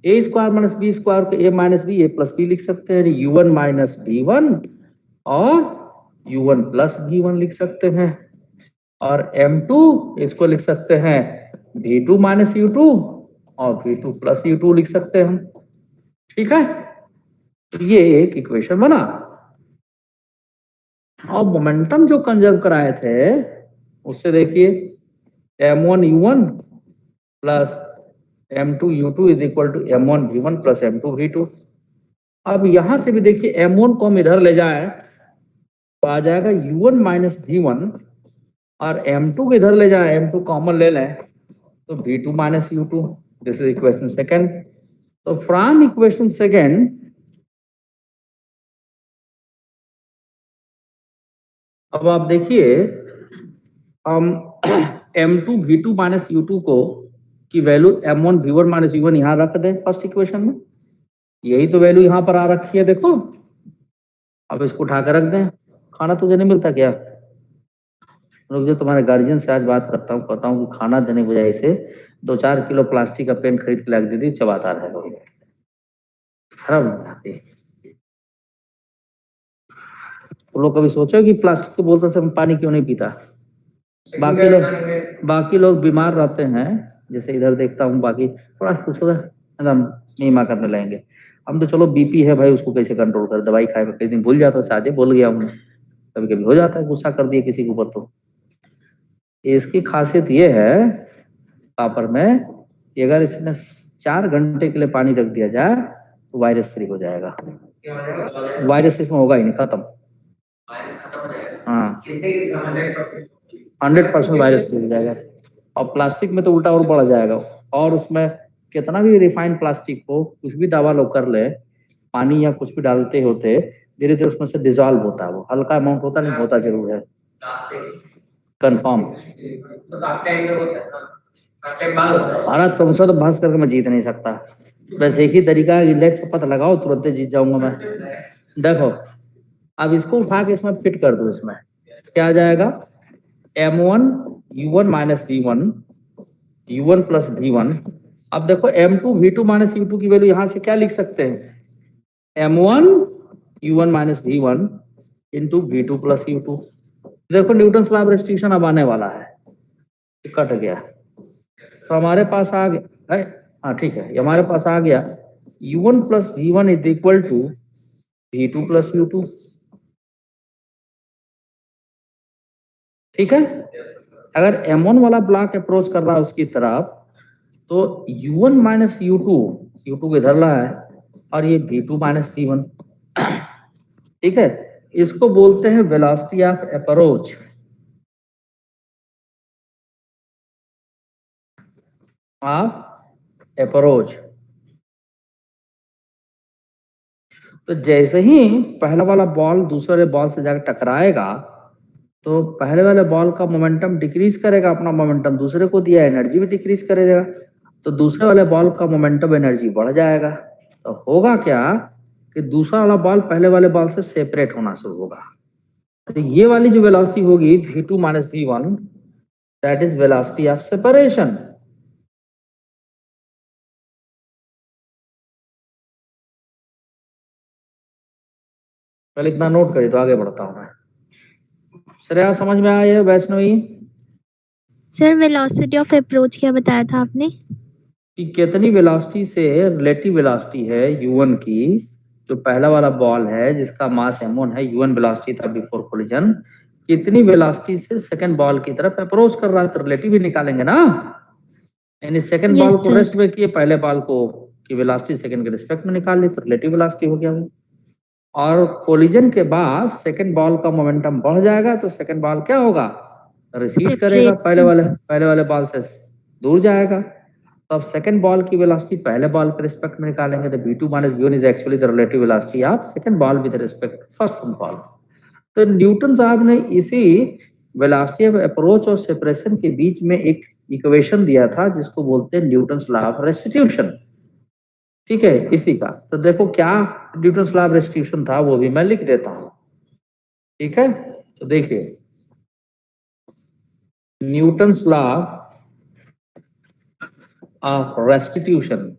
a square minus b square को a minus b a plus b लिख सकते हैं, u1 माइनस b1 और u1 प्लस b1 लिख सकते हैं। और m2 इसको लिख सकते हैं v2 माइनस u2 और v2 प्लस u2 लिख सकते हैं हम। ठीक है, ये एक इक्वेशन बना। और मोमेंटम जो कंजर्व कराए थे उससे देखिए m1 u1 plus m2 u2 is equal to m1 v1 plus m2 v2। अब यहां से भी देखिए m1 को हम इधर ले जाए तो आ जाएगा u1 माइनस v1 और m2 को इधर ले जाए, m2 कॉमन ले लें तो v2 minus u2। This is equation second. तो फ्रॉम इक्वेशन सेकेंड अब आप देखिए हम m2 v2 माइनस u2 को की value m1 v1 minus u1 यहाँ रख दें फर्स्ट इक्वेशन में, यही तो वैल्यू यहाँ पर आ रखी है देखो। अब इसको उठा कर रख दें। खाना तुझे नहीं मिलता क्या? रुक जाओ, तुम्हारे गार्जियन से आज बात करता हूँ, कहता हूँ कि खाना देने की बजाय से 2-4 किलो प्लास्टिक का पेन खरीद के ला दे दी, चबाता रहेगा। खराब नहीं आती। तुम लोग कभी सोचो कि प्लास्टिक के बोतल से हम पानी क्यों नहीं पीता? बाकी लोग बीमार रहते हैं, जैसे इधर देखता हूँ, बाकी थोड़ा सा कुछ होगा एकदम नीमा करने लगेंगे। हम तो चलो बीपी है भाई, उसको कैसे कंट्रोल कर, दवाई खाए में कई दिन भूल जाता है, शायद बोल गया हूँ, कभी कभी हो जाता है, गुस्सा कर दिया किसी के ऊपर। तो इसकी खासियत ये है कॉपर में, अगर इसमें 4 घंटे के लिए पानी रख दिया जाए तो वायरस फ्री हो जाएगा। वायरस इसमें होगा ही नहीं, खत्म। हाँ 100% वायरस फ्री हो जाएगा। और प्लास्टिक में तो उल्टा और बढ़ जाएगा। और उसमें कितना भी रिफाइंड प्लास्टिक हो, कुछ भी दवा लोग कर ले, पानी या कुछ भी डालते होते धीरे धीरे उसमें से डिजॉल्व होता है। वो हल्का अमाउंट होता नहीं, होता जरूर है कंफर्म। अरे तुमसे तो बहस करके मैं जीत नहीं सकता। बस एक ही तरीका है, लेग चपत लगाओ, तुरंत जीत जाऊंगा मैं। देखो अब इसको उठा के इसमें फिट कर दो, इसमें क्या आ जाएगा? m1 u1 minus v1 u1 plus v1। अब देखो m2 v2 माइनस u2 की वैल्यू यहां से क्या लिख सकते हैं? m1 u1 minus v1 into v2 plus u2। देखो न्यूटन लॉ ऑफ रेस्ट्रिक्शन अब आने वाला है, कट गया तो हमारे पास आ गया है। हाँ ठीक है, हमारे पास आ गया u1 plus v1 is equal to v2 plus u2। ठीक है, अगर m1 वाला ब्लॉक अप्रोच कर रहा है उसकी तरफ तो u1 माइनस u2 को इधर ला है और ये v2 माइनस v1। ठीक है, इसको बोलते हैं वेलोसिटी ऑफ अप्रोच। अप्रोच। तो जैसे ही पहला वाला बॉल दूसरे वाले बॉल से जाकर टकराएगा तो पहले वाले बॉल का मोमेंटम डिक्रीज करेगा, अपना मोमेंटम दूसरे को दिया, एनर्जी भी डिक्रीज करेगा, तो दूसरे वाले बॉल का मोमेंटम एनर्जी बढ़ जाएगा। तो होगा क्या कि दूसरा वाला बॉल पहले वाले बॉल से सेपरेट होना शुरू होगा। तो ये वाली जो वेलोसिटी होगी v2 minus v1, that is velocity of separation. पहले इतना नोट करिए तो आगे बढ़ता हूं मैं। श्रेया समझ में आया है? Vaishnavi sir velocity of approach क्या बताया था आपने? कि कितनी वेलोसिटी से रिलेटिव वेलोसिटी है u1 की, जो पहला वाला बॉल है जिसका मास m1 है, u1 वेलोसिटी था बिफोर कोलिजन, कितनी वेलोसिटी से सेकंड बॉल की तरफ अप्रोच कर रहा है, तो रिलेटिव ही निकालेंगे ना। यानी सेकंड Yes, बॉल को sir. रेस्ट में किए, पहले बॉल को की वेलोसिटी सेकंड के रिस्पेक्ट में निकाल ली, तो रिलेटिव वेलोसिटी हो गया वो। और कोलिजन के बाद सेकंड बॉल का मोमेंटम बढ़ जाएगा, तो सेकंड बॉल क्या होगा, रिसीड करेगा, Separate. पहले वाले बॉल से दूर जाएगा। तो अब सेकंड बॉल की वेलोसिटी पहले बॉल के रिस्पेक्ट में निकालेंगे, तो v2 minus v1 is actually the relative velocity of second ball with respect first ball. तो न्यूटन साहब ने इसी वेलोसिटी ऑफ अप्रोच और सेपरेशन के बीच में एक इक्वेशन दिया था, जिसको बोलते हैं न्यूटन्स लॉ ऑफ रेस्टिट्यूशन। ठीक है, इसी का तो देखो क्या न्यूटन्स लॉ ऑफ रेस्टिट्यूशन था, वो भी मैं लिख देता हूं। ठीक है, तो देखिए Newton's law of restitution.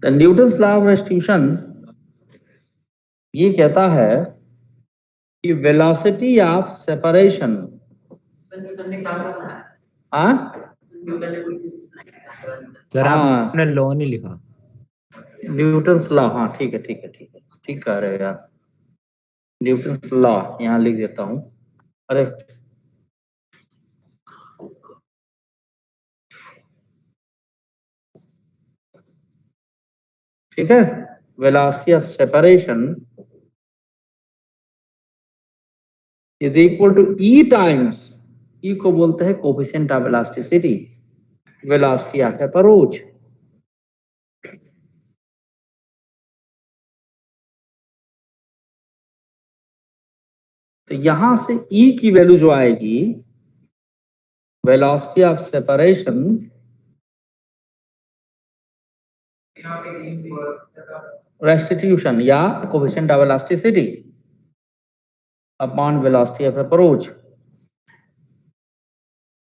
Newton's law of restitution ये कहता है कि वेलोसिटी ऑफ सेपरेशन, सर आपने लॉ नहीं लिखा। न्यूटन्स लॉ, हाँ ठीक है ठीक है ठीक है, ठीक कह रहे हो यार, न्यूटन्स लॉ यहाँ लिख देता हूँ। अरे ठीक है, velocity of separation is equal to e times, e को बोलते हैं coefficient of elasticity, velocity of approach. तो यहां से ई की वैल्यू जो आएगी, वेलोसिटी ऑफ सेपरेशन रेस्टिट्यूशन या coefficient of elasticity upon velocity of approach,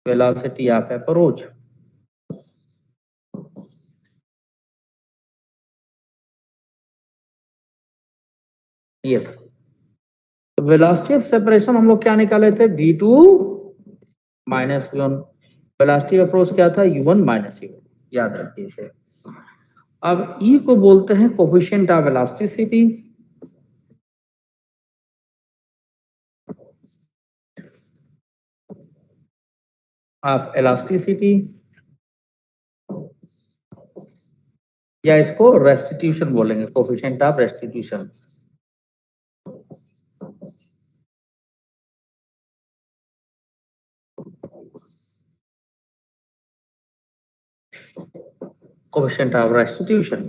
velocity of approach. ये था वेलोसिटी ऑफ सेपरेशन। हम लोग क्या निकाले थे, v2 minus v1। Velocity of approach क्या था, u1 माइनस u1, याद रखिए इसे। अब E को बोलते हैं coefficient of elasticity, of elasticity, या इसको रेस्टिट्यूशन बोलेंगे, coefficient of restitution. Coefficient of restitution.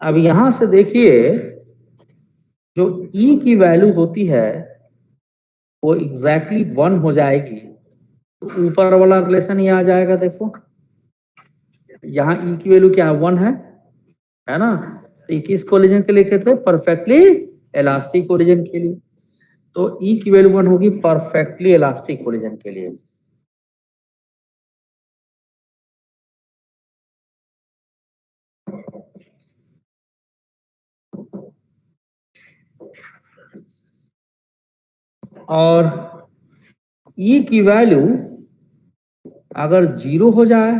अब यहां से देखिए जो E की वैल्यू होती है वो एग्जैक्टली 1 हो जाएगी, तो ऊपर वाला रिलेशन ये आ जाएगा। देखो यहाँ E की वैल्यू क्या है, 1 है ना। तो किस कोलिजन के लिए कहते हैं, परफेक्टली इलास्टिक कोलिजन के लिए। तो E की वैल्यू 1 होगी परफेक्टली इलास्टिक कोलिजन के लिए। और E की वैल्यू अगर 0 हो जाए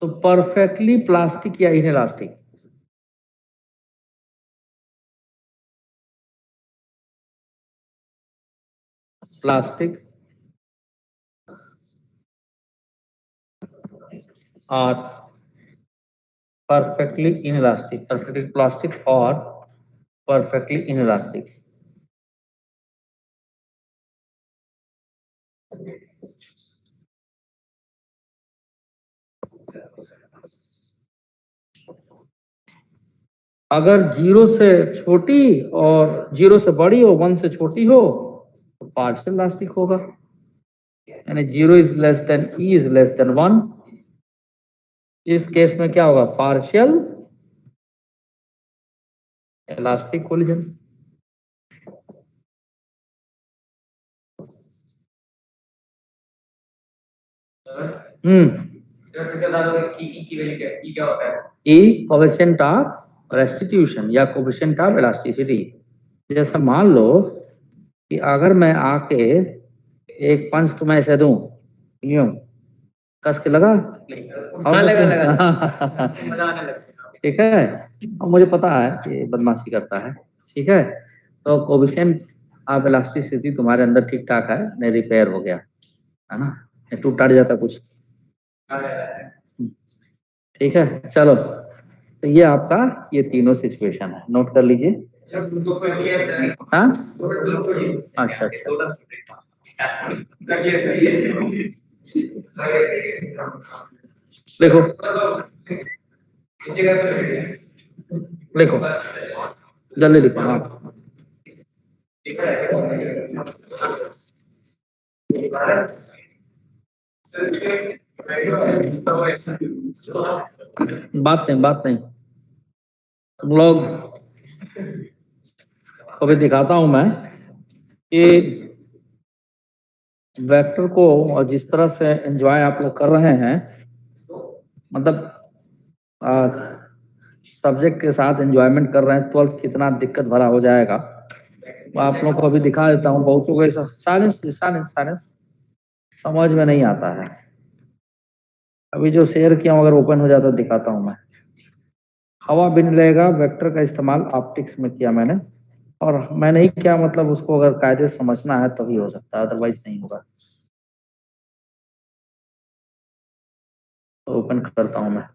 तो परफेक्टली प्लास्टिक या इनइलास्टिक। प्लास्टिक और परफेक्टली इनइलास्टिक, परफेक्टली प्लास्टिक और परफेक्टली इनइलास्टिक। अगर 0 से छोटी और 0 से बड़ी हो, 1 से छोटी हो, तो पार्शियल इलास्टिक होगा, यानी 0 is less than E is less than 1। इस केस में क्या होगा, partial elastic collision. E coefficient of restitution या कोफिशिएंट ऑफ इलास्टिसिटी। जैसा मान लो कि अगर मैं आके एक पंच तो मैं ऐसे दूं, यूं कस के लगा। हाँ लगा लगा मजा आने लगता ठीक है, अब मुझे पता है कि बदमाशी करता है। ठीक है, तो कोविशेंट आप इलास्टिसिटी तुम्हारे अंदर ठीक ठाक है, नहीं रिपेयर हो गया है ना, नहीं टूट टाट जाता कुछ। ठीक है, चलो, तो ये आपका ये तीनों सिचुएशन है, नोट कर लीजिए। हाँ, अच्छा अच्छा, देखो लिखो, जल्दी लिखो। हाँ, बात नहीं तुम लोग, अभी दिखाता हूं मैं कि वेक्टर को और जिस तरह से एंजॉय आप लोग कर रहे हैं, मतलब सब्जेक्ट के साथ एंजॉयमेंट कर रहे हैं, 12th कितना दिक्कत भरा हो जाएगा वो आप लोग को अभी दिखा देता हूँ। बहुतों को ऐसा साइलेंस समझ में नहीं आता है। अभी जो शेयर किया हूं, अगर ओपन हो जाता दिखाता हूं मैं। हवा भी नहीं लगेगा, वेक्टर का इस्तेमाल ऑप्टिक्स में किया मैंने, और मैंने ही क्या मतलब उसको अगर कायदे से समझना है तभी हो सकता है, अदरवाइज नहीं होगा। ओपन करता हूं मैं।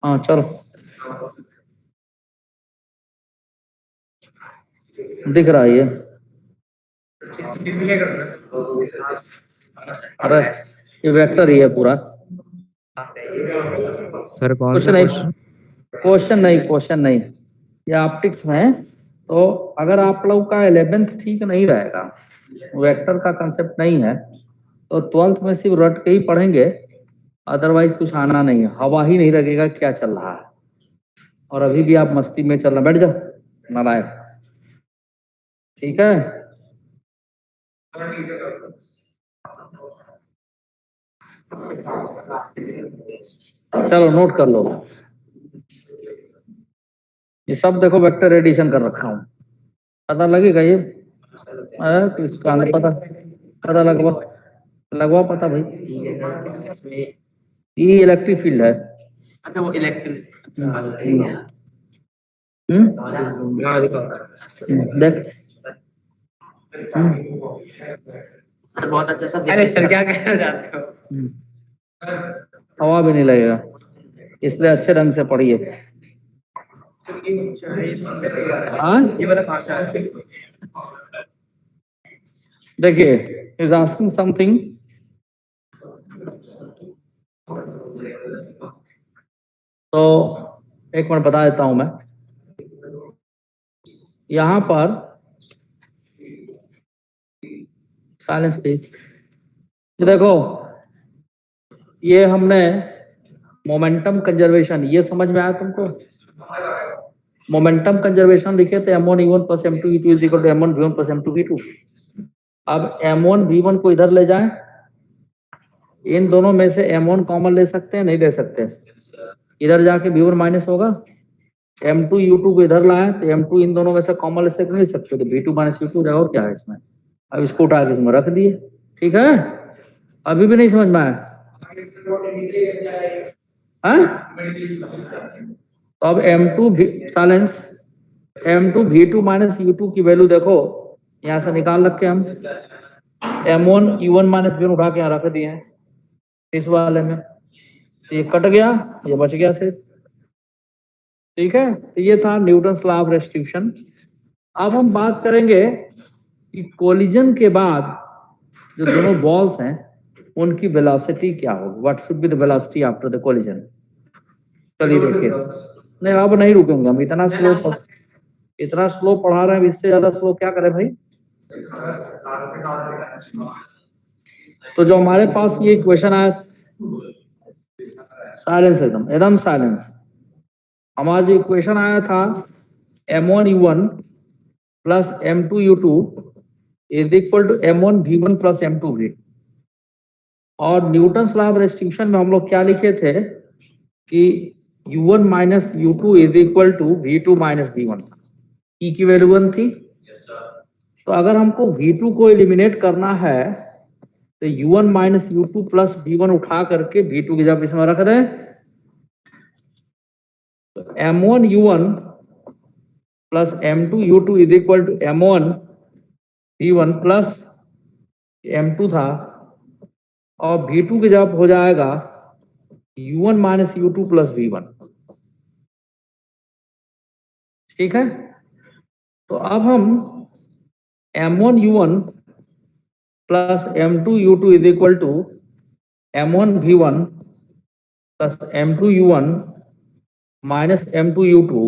हाँ चलो, दिख रहा है ये। अरे ये वेक्टर ही है पूरा। सर कौन कुछ सा नहीं, क्वेश्चन? क्वेश्चन नहीं, ये ऑप्टिक्स में। तो अगर आप लोग का 11th ठीक नहीं रहेगा, वेक्टर का कंसेप्ट नहीं है, तो 12th में सिर्फ रट के ही पढ़ेंगे, अदरवाइज कुछ आना नहीं है, हवा ही नहीं लगेगा क्या चल रहा है। और अभी भी आप मस्ती में चलना, बैठ जाओ नालायक। ठीक है, चलो नोट कर लो। ये सब देखो वेक्टर एडिशन कर रखा हूँ, पता लगेगा ये। तो इसका हमें पता लगवा पता भाई, ये इलेक्ट्रिक फील्ड है। अच्छा वो इलेक्ट्रिक देख, सर बहुत अच्छा सा अरे सर क्या कहना चाहते हो? हवा भी नहीं लगेगा, इसलिए अच्छे ढंग से पढ़िए। हाँ ये वाला कौन सा है? देखिए, इज आस्किंग समथिंग। तो एक मिनट बता देता हूं मैं। यहां पर साइलेंस प्लीज, देखो ये हमने मोमेंटम कंजर्वेशन, ये समझ में आया तुमको? मोमेंटम कंजर्वेशन लिखे थे m1 e1 plus m2 e2 is equal to m1 v1 plus m2 v2। अब m1 v1 को इधर ले जाएं, इन दोनों में से m1 कॉमन ले सकते हैं, नहीं ले सकते? इधर जाके v1 माइनस होगा। m2 u2 को इधर लाए तो m2 इन दोनों में से कॉमन ले सकते, नहीं सकते, तो v2 माइनस u2 और क्या है इसमें। अब इसको उठा के इसमें रख दिए। ठीक है, अभी भी नहीं समझ में आया? तो अब silence, m2 v2 minus u2 की वैल्यू देखो, यहां से निकाल रखे हम। m1 u1 माइनस v1 उठा के यहाँ रख दिए हैं इस वाले में, तो ये कट गया, ये बच गया सिर्फ। ठीक है, तो ये था न्यूटन्स लॉ ऑफ रेस्टिट्यूशन। अब हम बात करेंगे कि कोलिजन के बाद जो दोनों बॉल्स हैं उनकी वेलोसिटी क्या होगी, what should be the velocity after the collision. चलिए देखिए, नहीं अब नहीं रुकेंगे हम, इतना स्लो पढ़ा रहे हैं, इससे ज्यादा स्लो क्या करें भाई। तो जो हमारे पास ये इक्वेशन आया, साइलेंस एकदम साइलेंस, हमारा जो इक्वेशन आया था m1 u1 plus m2 u2 is equal to m1 v1 plus m2 v। और न्यूटन्स लॉ ऑफ रेस्ट्रिक्शन में हम लोग क्या लिखे थे कि u1 minus u2 is equal to v2 minus v1। E की वैल्यू 1 थी, तो अगर हमको V2 को एलिमिनेट करना है तो U1 minus U2 plus V1 उठा करके V2 की जगह इसमें रख दें, तो M1 U1 plus M2 U2 is equal to M1 V1 plus M2 था, और V2 की जगह हो जाएगा U1 minus U2 plus V1। ठीक है, तो अब हम M1 U1 plus M2 U2 is equal to M1 V1 plus M2 U1 minus M2 U2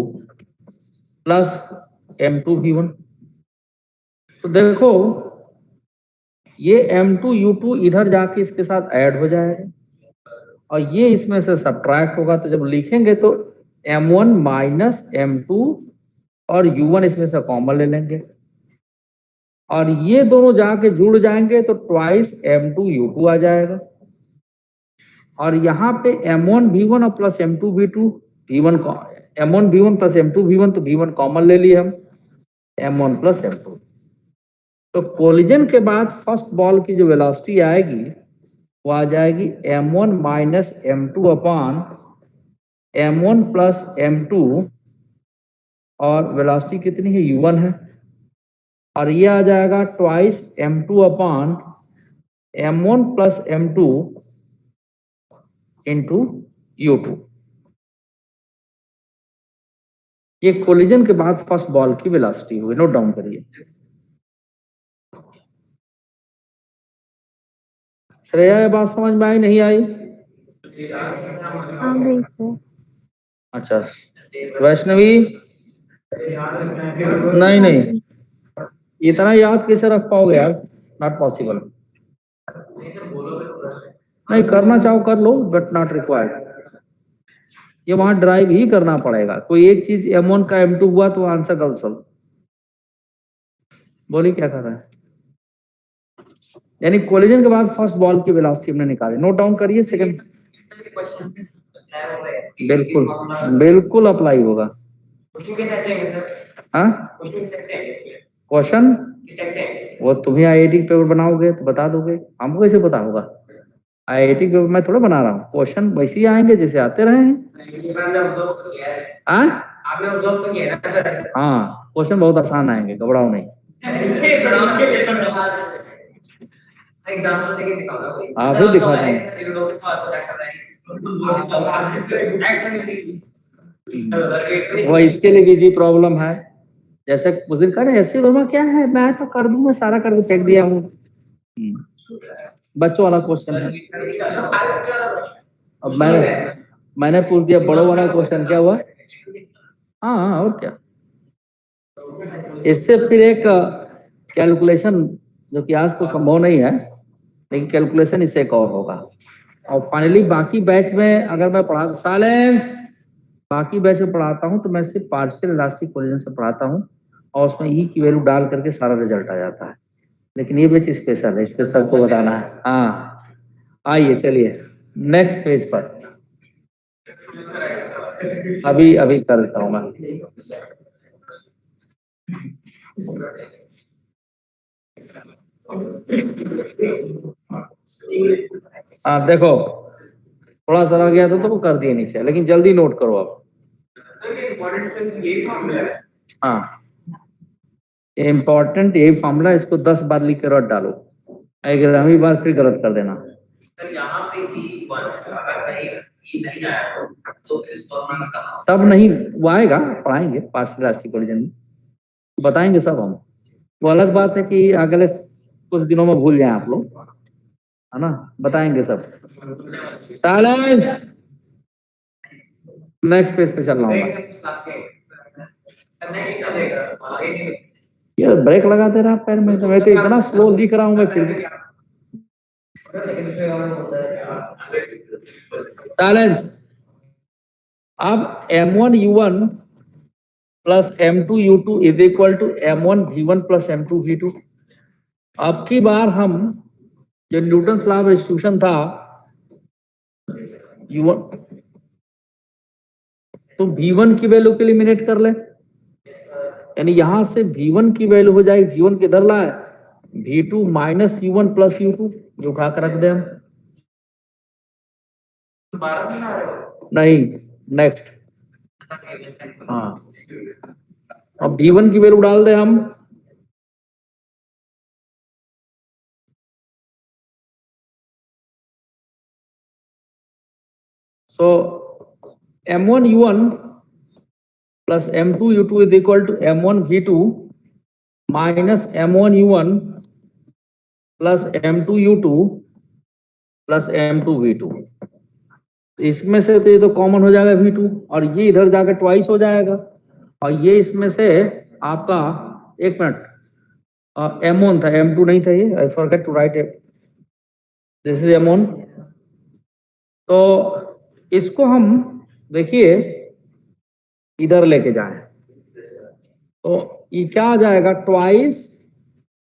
plus M2 V1। तो देखो ये M2 U2 इधर जाके इसके साथ ऐड हो जाएगा और ये इसमें से सब्ट्रैक्ट होगा, तो जब लिखेंगे तो M1 माइनस M2 और U1 इसमें से कॉमन ले लेंगे और ये दोनों जाके जुड़ जाएंगे तो ट्वाइस M2 U2 आ जाएगा, और यहाँ पे M1 V1 और plus M2 V2 V1 M1 V1 plus M2 V1, तो V1 कॉमन ले लिए हम, M1 प्लस M2। तो कोलिजन के बाद फर्स्ट बॉल की जो वेलोसिटी आएगी वो आ जाएगी M1 minus M2 upon M1 plus M2, और वेलोसिटी कितनी है U1 है, और ये आ जाएगा twice M2 upon M1 plus M2 into U2। ये कोलिजन के बाद फर्स्ट बॉल की वेलोसिटी हुई, नोट डाउन करिए। श्रेया ये बात समझ में आई नहीं आई? आ गई सर। अच्छा, वैष्णवी नहीं नहीं, इतना याद कैसे रख पाओगे यार, नॉट पॉसिबल। नहीं करना चाहो कर लो, बट नॉट रिक्वायर्ड। ये वहां ड्राइव ही करना पड़ेगा, कोई एक चीज M1 का M2 हुआ तो आंसर गलत सब। बोलिए क्या कर रहा है? यानी कोलिजन के बाद फर्स्ट बॉल की वेलोसिटी हमने निकाली, नोट डाउन करिए। सेकंड बिल्कुल बिल्कुल अप्लाई होगा। हाँ क्वेश्चन वो तुम्हें IIT पेपर बनाओगे तो बता दोगे, हमको कैसे पता होगा? IIT पेपर मैं थोड़ा बना रहा हूँ, क्वेश्चन वैसे ही आएंगे जैसे आते रहे हैं। हाँ क्वेश्चन बहुत आसान आएंगे, घबराओ नहीं। आप भी दिखा वो इसके लिए भी जी प्रॉब्लम है। जैसे उस दिन कह ऐसे वर्मा क्या है, मैं तो कर दूंगा, सारा करके फेंक दिया हूँ। बच्चों वाला क्वेश्चन है। अब मैंने पूछ दिया बड़ों वाला क्वेश्चन, क्या हुआ? हाँ और क्या। इससे फिर एक कैलकुलेशन जो कि आज तो संभव नहीं है, लेकिन कैलकुलेशन इससे एक और होगा। और फाइनली बाकी बैच में अगर मैं पढ़ा साइलेंस बाकी बैच में पढ़ाता हूँ तो मैं सिर्फ पार्शियल इलास्टिक कोलिजन से पढ़ाता हूँ और उसमें ई की वैल्यू डाल करके सारा रिजल्ट आ जाता है। लेकिन ये बैच स्पेशल है, इस पे सबको बताना है। हाँ आइए चलिए नेक्स्ट पेज पर। अभी कर देता हूँ मैं। हाँ देखो थोड़ा सा रह गया तो कर दिए नीचे, लेकिन जल्दी नोट करो आप। हाँ इम्पोर्टेंट यही फॉर्मूला, इसको 10 बार लिख कर रट डालो, एग्जाम ही बार फिर गलत कर देना। तब नहीं वो आएगा, पढ़ाएंगे पार्शियल इलास्टिक कोलिजन में, बताएंगे सब हम। वो अलग बात है कि अगले कुछ दिनों में भूल जाए आप लोग, है ना, बताएंगे सब। साइलेंस नेक्स्ट पेज पे चल रहा हूँ। यार ब्रेक लगा दे रहा पैर में, तो मैं तो इतना स्लो लिख रहा हूँ मैं फिर भी। साइलेंस। अब M1 U1 plus M2 U2 is equal to M1 V1 plus M2 V2। अब की बार हम जो न्यूटन लॉ ऑफ डिस्ट्रीब्यूशन था U1, तो V1 की वैल्यू को एलिमिनेट कर ले, यानी यहां से V1 की वैल्यू हो जाएगी, V1 किधर लाए, V2 minus U1 plus U2, ये उठा कर रख दे हम। नहीं, नेक्स्ट, हाँ, अब V1 की वैल्यू डाल दे हम, so M1 U1 plus M2 U2 is equal to M1 V2 minus M1 U1 plus M2 U2 plus M2 V2। इसमें से तो ये तो कॉमन हो जाएगा V2, और ये इधर जाकर ट्वाइस हो जाएगा, और ये इसमें से आपका, एक मिनट, M1 था, M2 नहीं था, ये I forget to write it, this is M1। तो इसको हम देखिए इधर लेके जाएं तो ये क्या आ जाएगा, ट्वाइस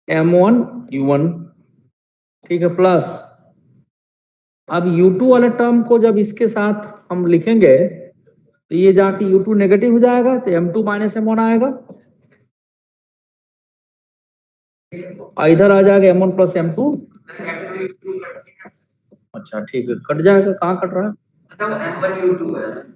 M1 U1, ठीक है, प्लस अब U2 वाले टर्म को जब इसके साथ हम लिखेंगे तो ये जाके U2 नेगेटिव हो जाएगा, तो M2 माइनस M1 आएगा, और इधर आ जाएगा M1 प्लस M2। अच्छा ठीक है, कट जाएगा, कहाँ कट रहा है, M1 U2 है।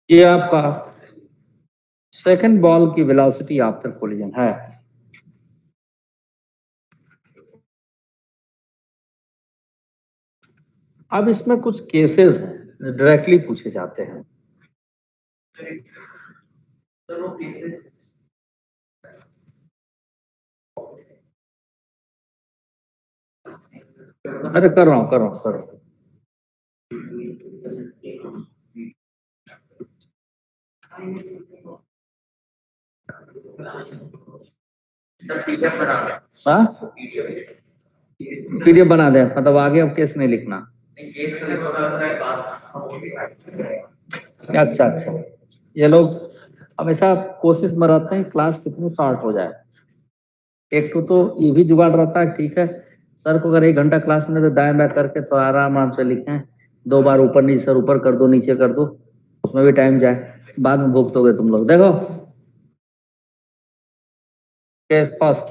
ये आपका सेकंड बॉल की वेलोसिटी आफ्टर कोलिजन है। अब इसमें कुछ केसेस हैं डायरेक्टली पूछे जाते हैं। अरे कर रहा हूँ। पीडीएफ बना दे, मतलब आगे अब केस नहीं लिखना। अच्छा, ये लोग हमेशा कोशिश में रहते हैं क्लास कितनी शॉर्ट हो जाए। एक तो ये भी जुगाड़ रहता है, ठीक है सर को अगर 1 घंटा क्लास में तो दाएं बाएं करके तो आराम से लिखें, 2 बार ऊपर नीचे, सर ऊपर कर दो नीचे कर दो, उसमें भी टाइम जाए, बाद में भुगतोगे तुम लोग। देखो केस फर्स्ट,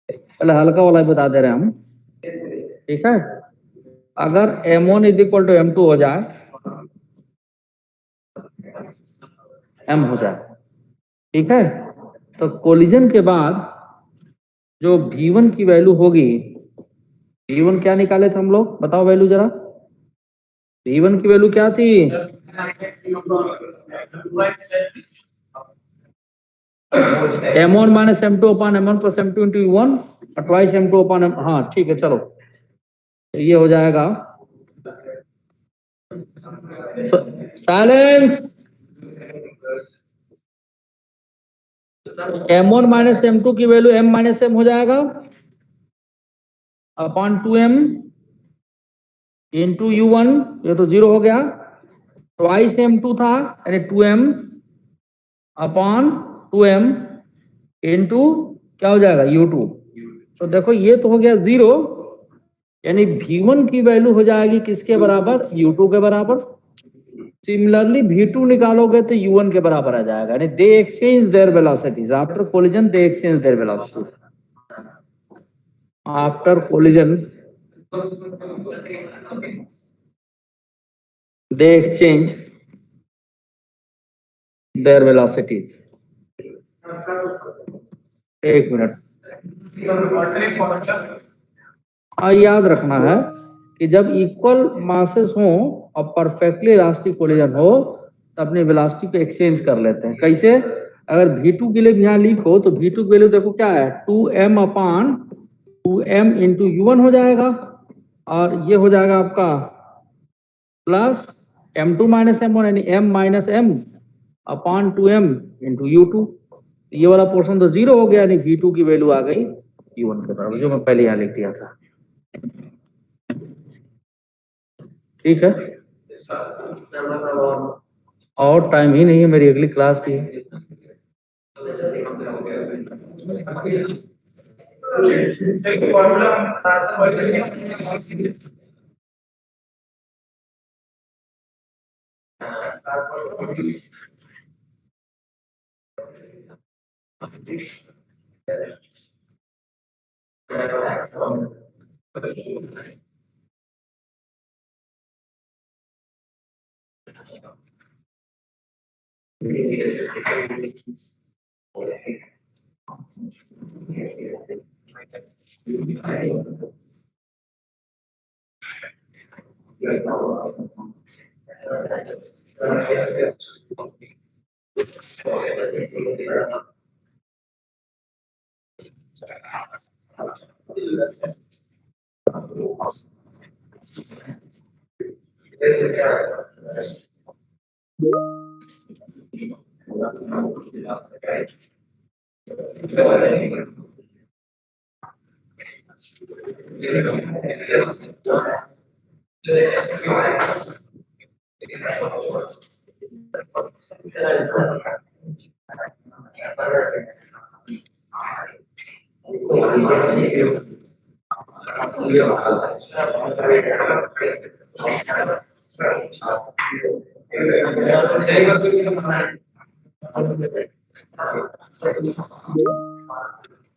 पहले हल्का वाला बता दे रहे हैं हम, ठीक है। अगर M1 is equal to M2 हो जाए, M हो जाए, ठीक है, तो कोलिजन के बाद जो V1 की वैल्यू होगी, V1 क्या निकाले थे हम लोग, बताओ वैल्यू जरा, V1 की वैल्यू क्या थी, M1 minus M2 upon M1 plus M2 into U1 और ट्वाइस M2 अपॉन M, हाँ ठीक है चलो, तो ये हो जाएगा साइलेंस, M1 माइनस M2 की वैल्यू M माइनस M हो जाएगा अपॉन 2M इंटू U1, ये तो 0 हो गया, ट्वाइस M2 था यानी 2M अपॉन 2M इंटू क्या हो जाएगा U2। तो देखो ये तो हो गया 0, यानी V1 की वैल्यू हो जाएगी किसके बराबर, U2 के बराबर। सिमिलरली V2 निकालोगे तो U1 के बराबर आ जाएगा, यानी दे exchange there velocities after collision, they exchange there velocities after collision, they exchange there velocities. एक मिनट, याद रखना है कि जब इक्वल मासेस हो और परफेक्टली इलास्टिक कोलिजन हो तो अपनी वेलोसिटी को एक्सचेंज कर लेते हैं। कैसे, अगर V2 के लिए भी यहाँ लिखो तो V2 की वैल्यू देखो क्या है, 2M upon 2M into U1 हो जाएगा, और ये हो जाएगा आपका प्लस M2 माइनस M1 यानी M minus M upon 2M into U2। ये वाला पोर्शन तो 0 हो गया, यानी V2 की वैल्यू आ गई U1 के बराबर, जो मैं पहले यहाँ लिख दिया था। ठीक है, और टाइम ही नहीं है, मेरी अगली क्लास की है।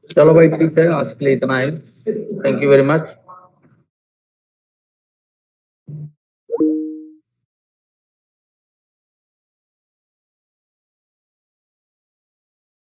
चलो भाई, ठीक है, आज के लिए इतना है। Thank you very much.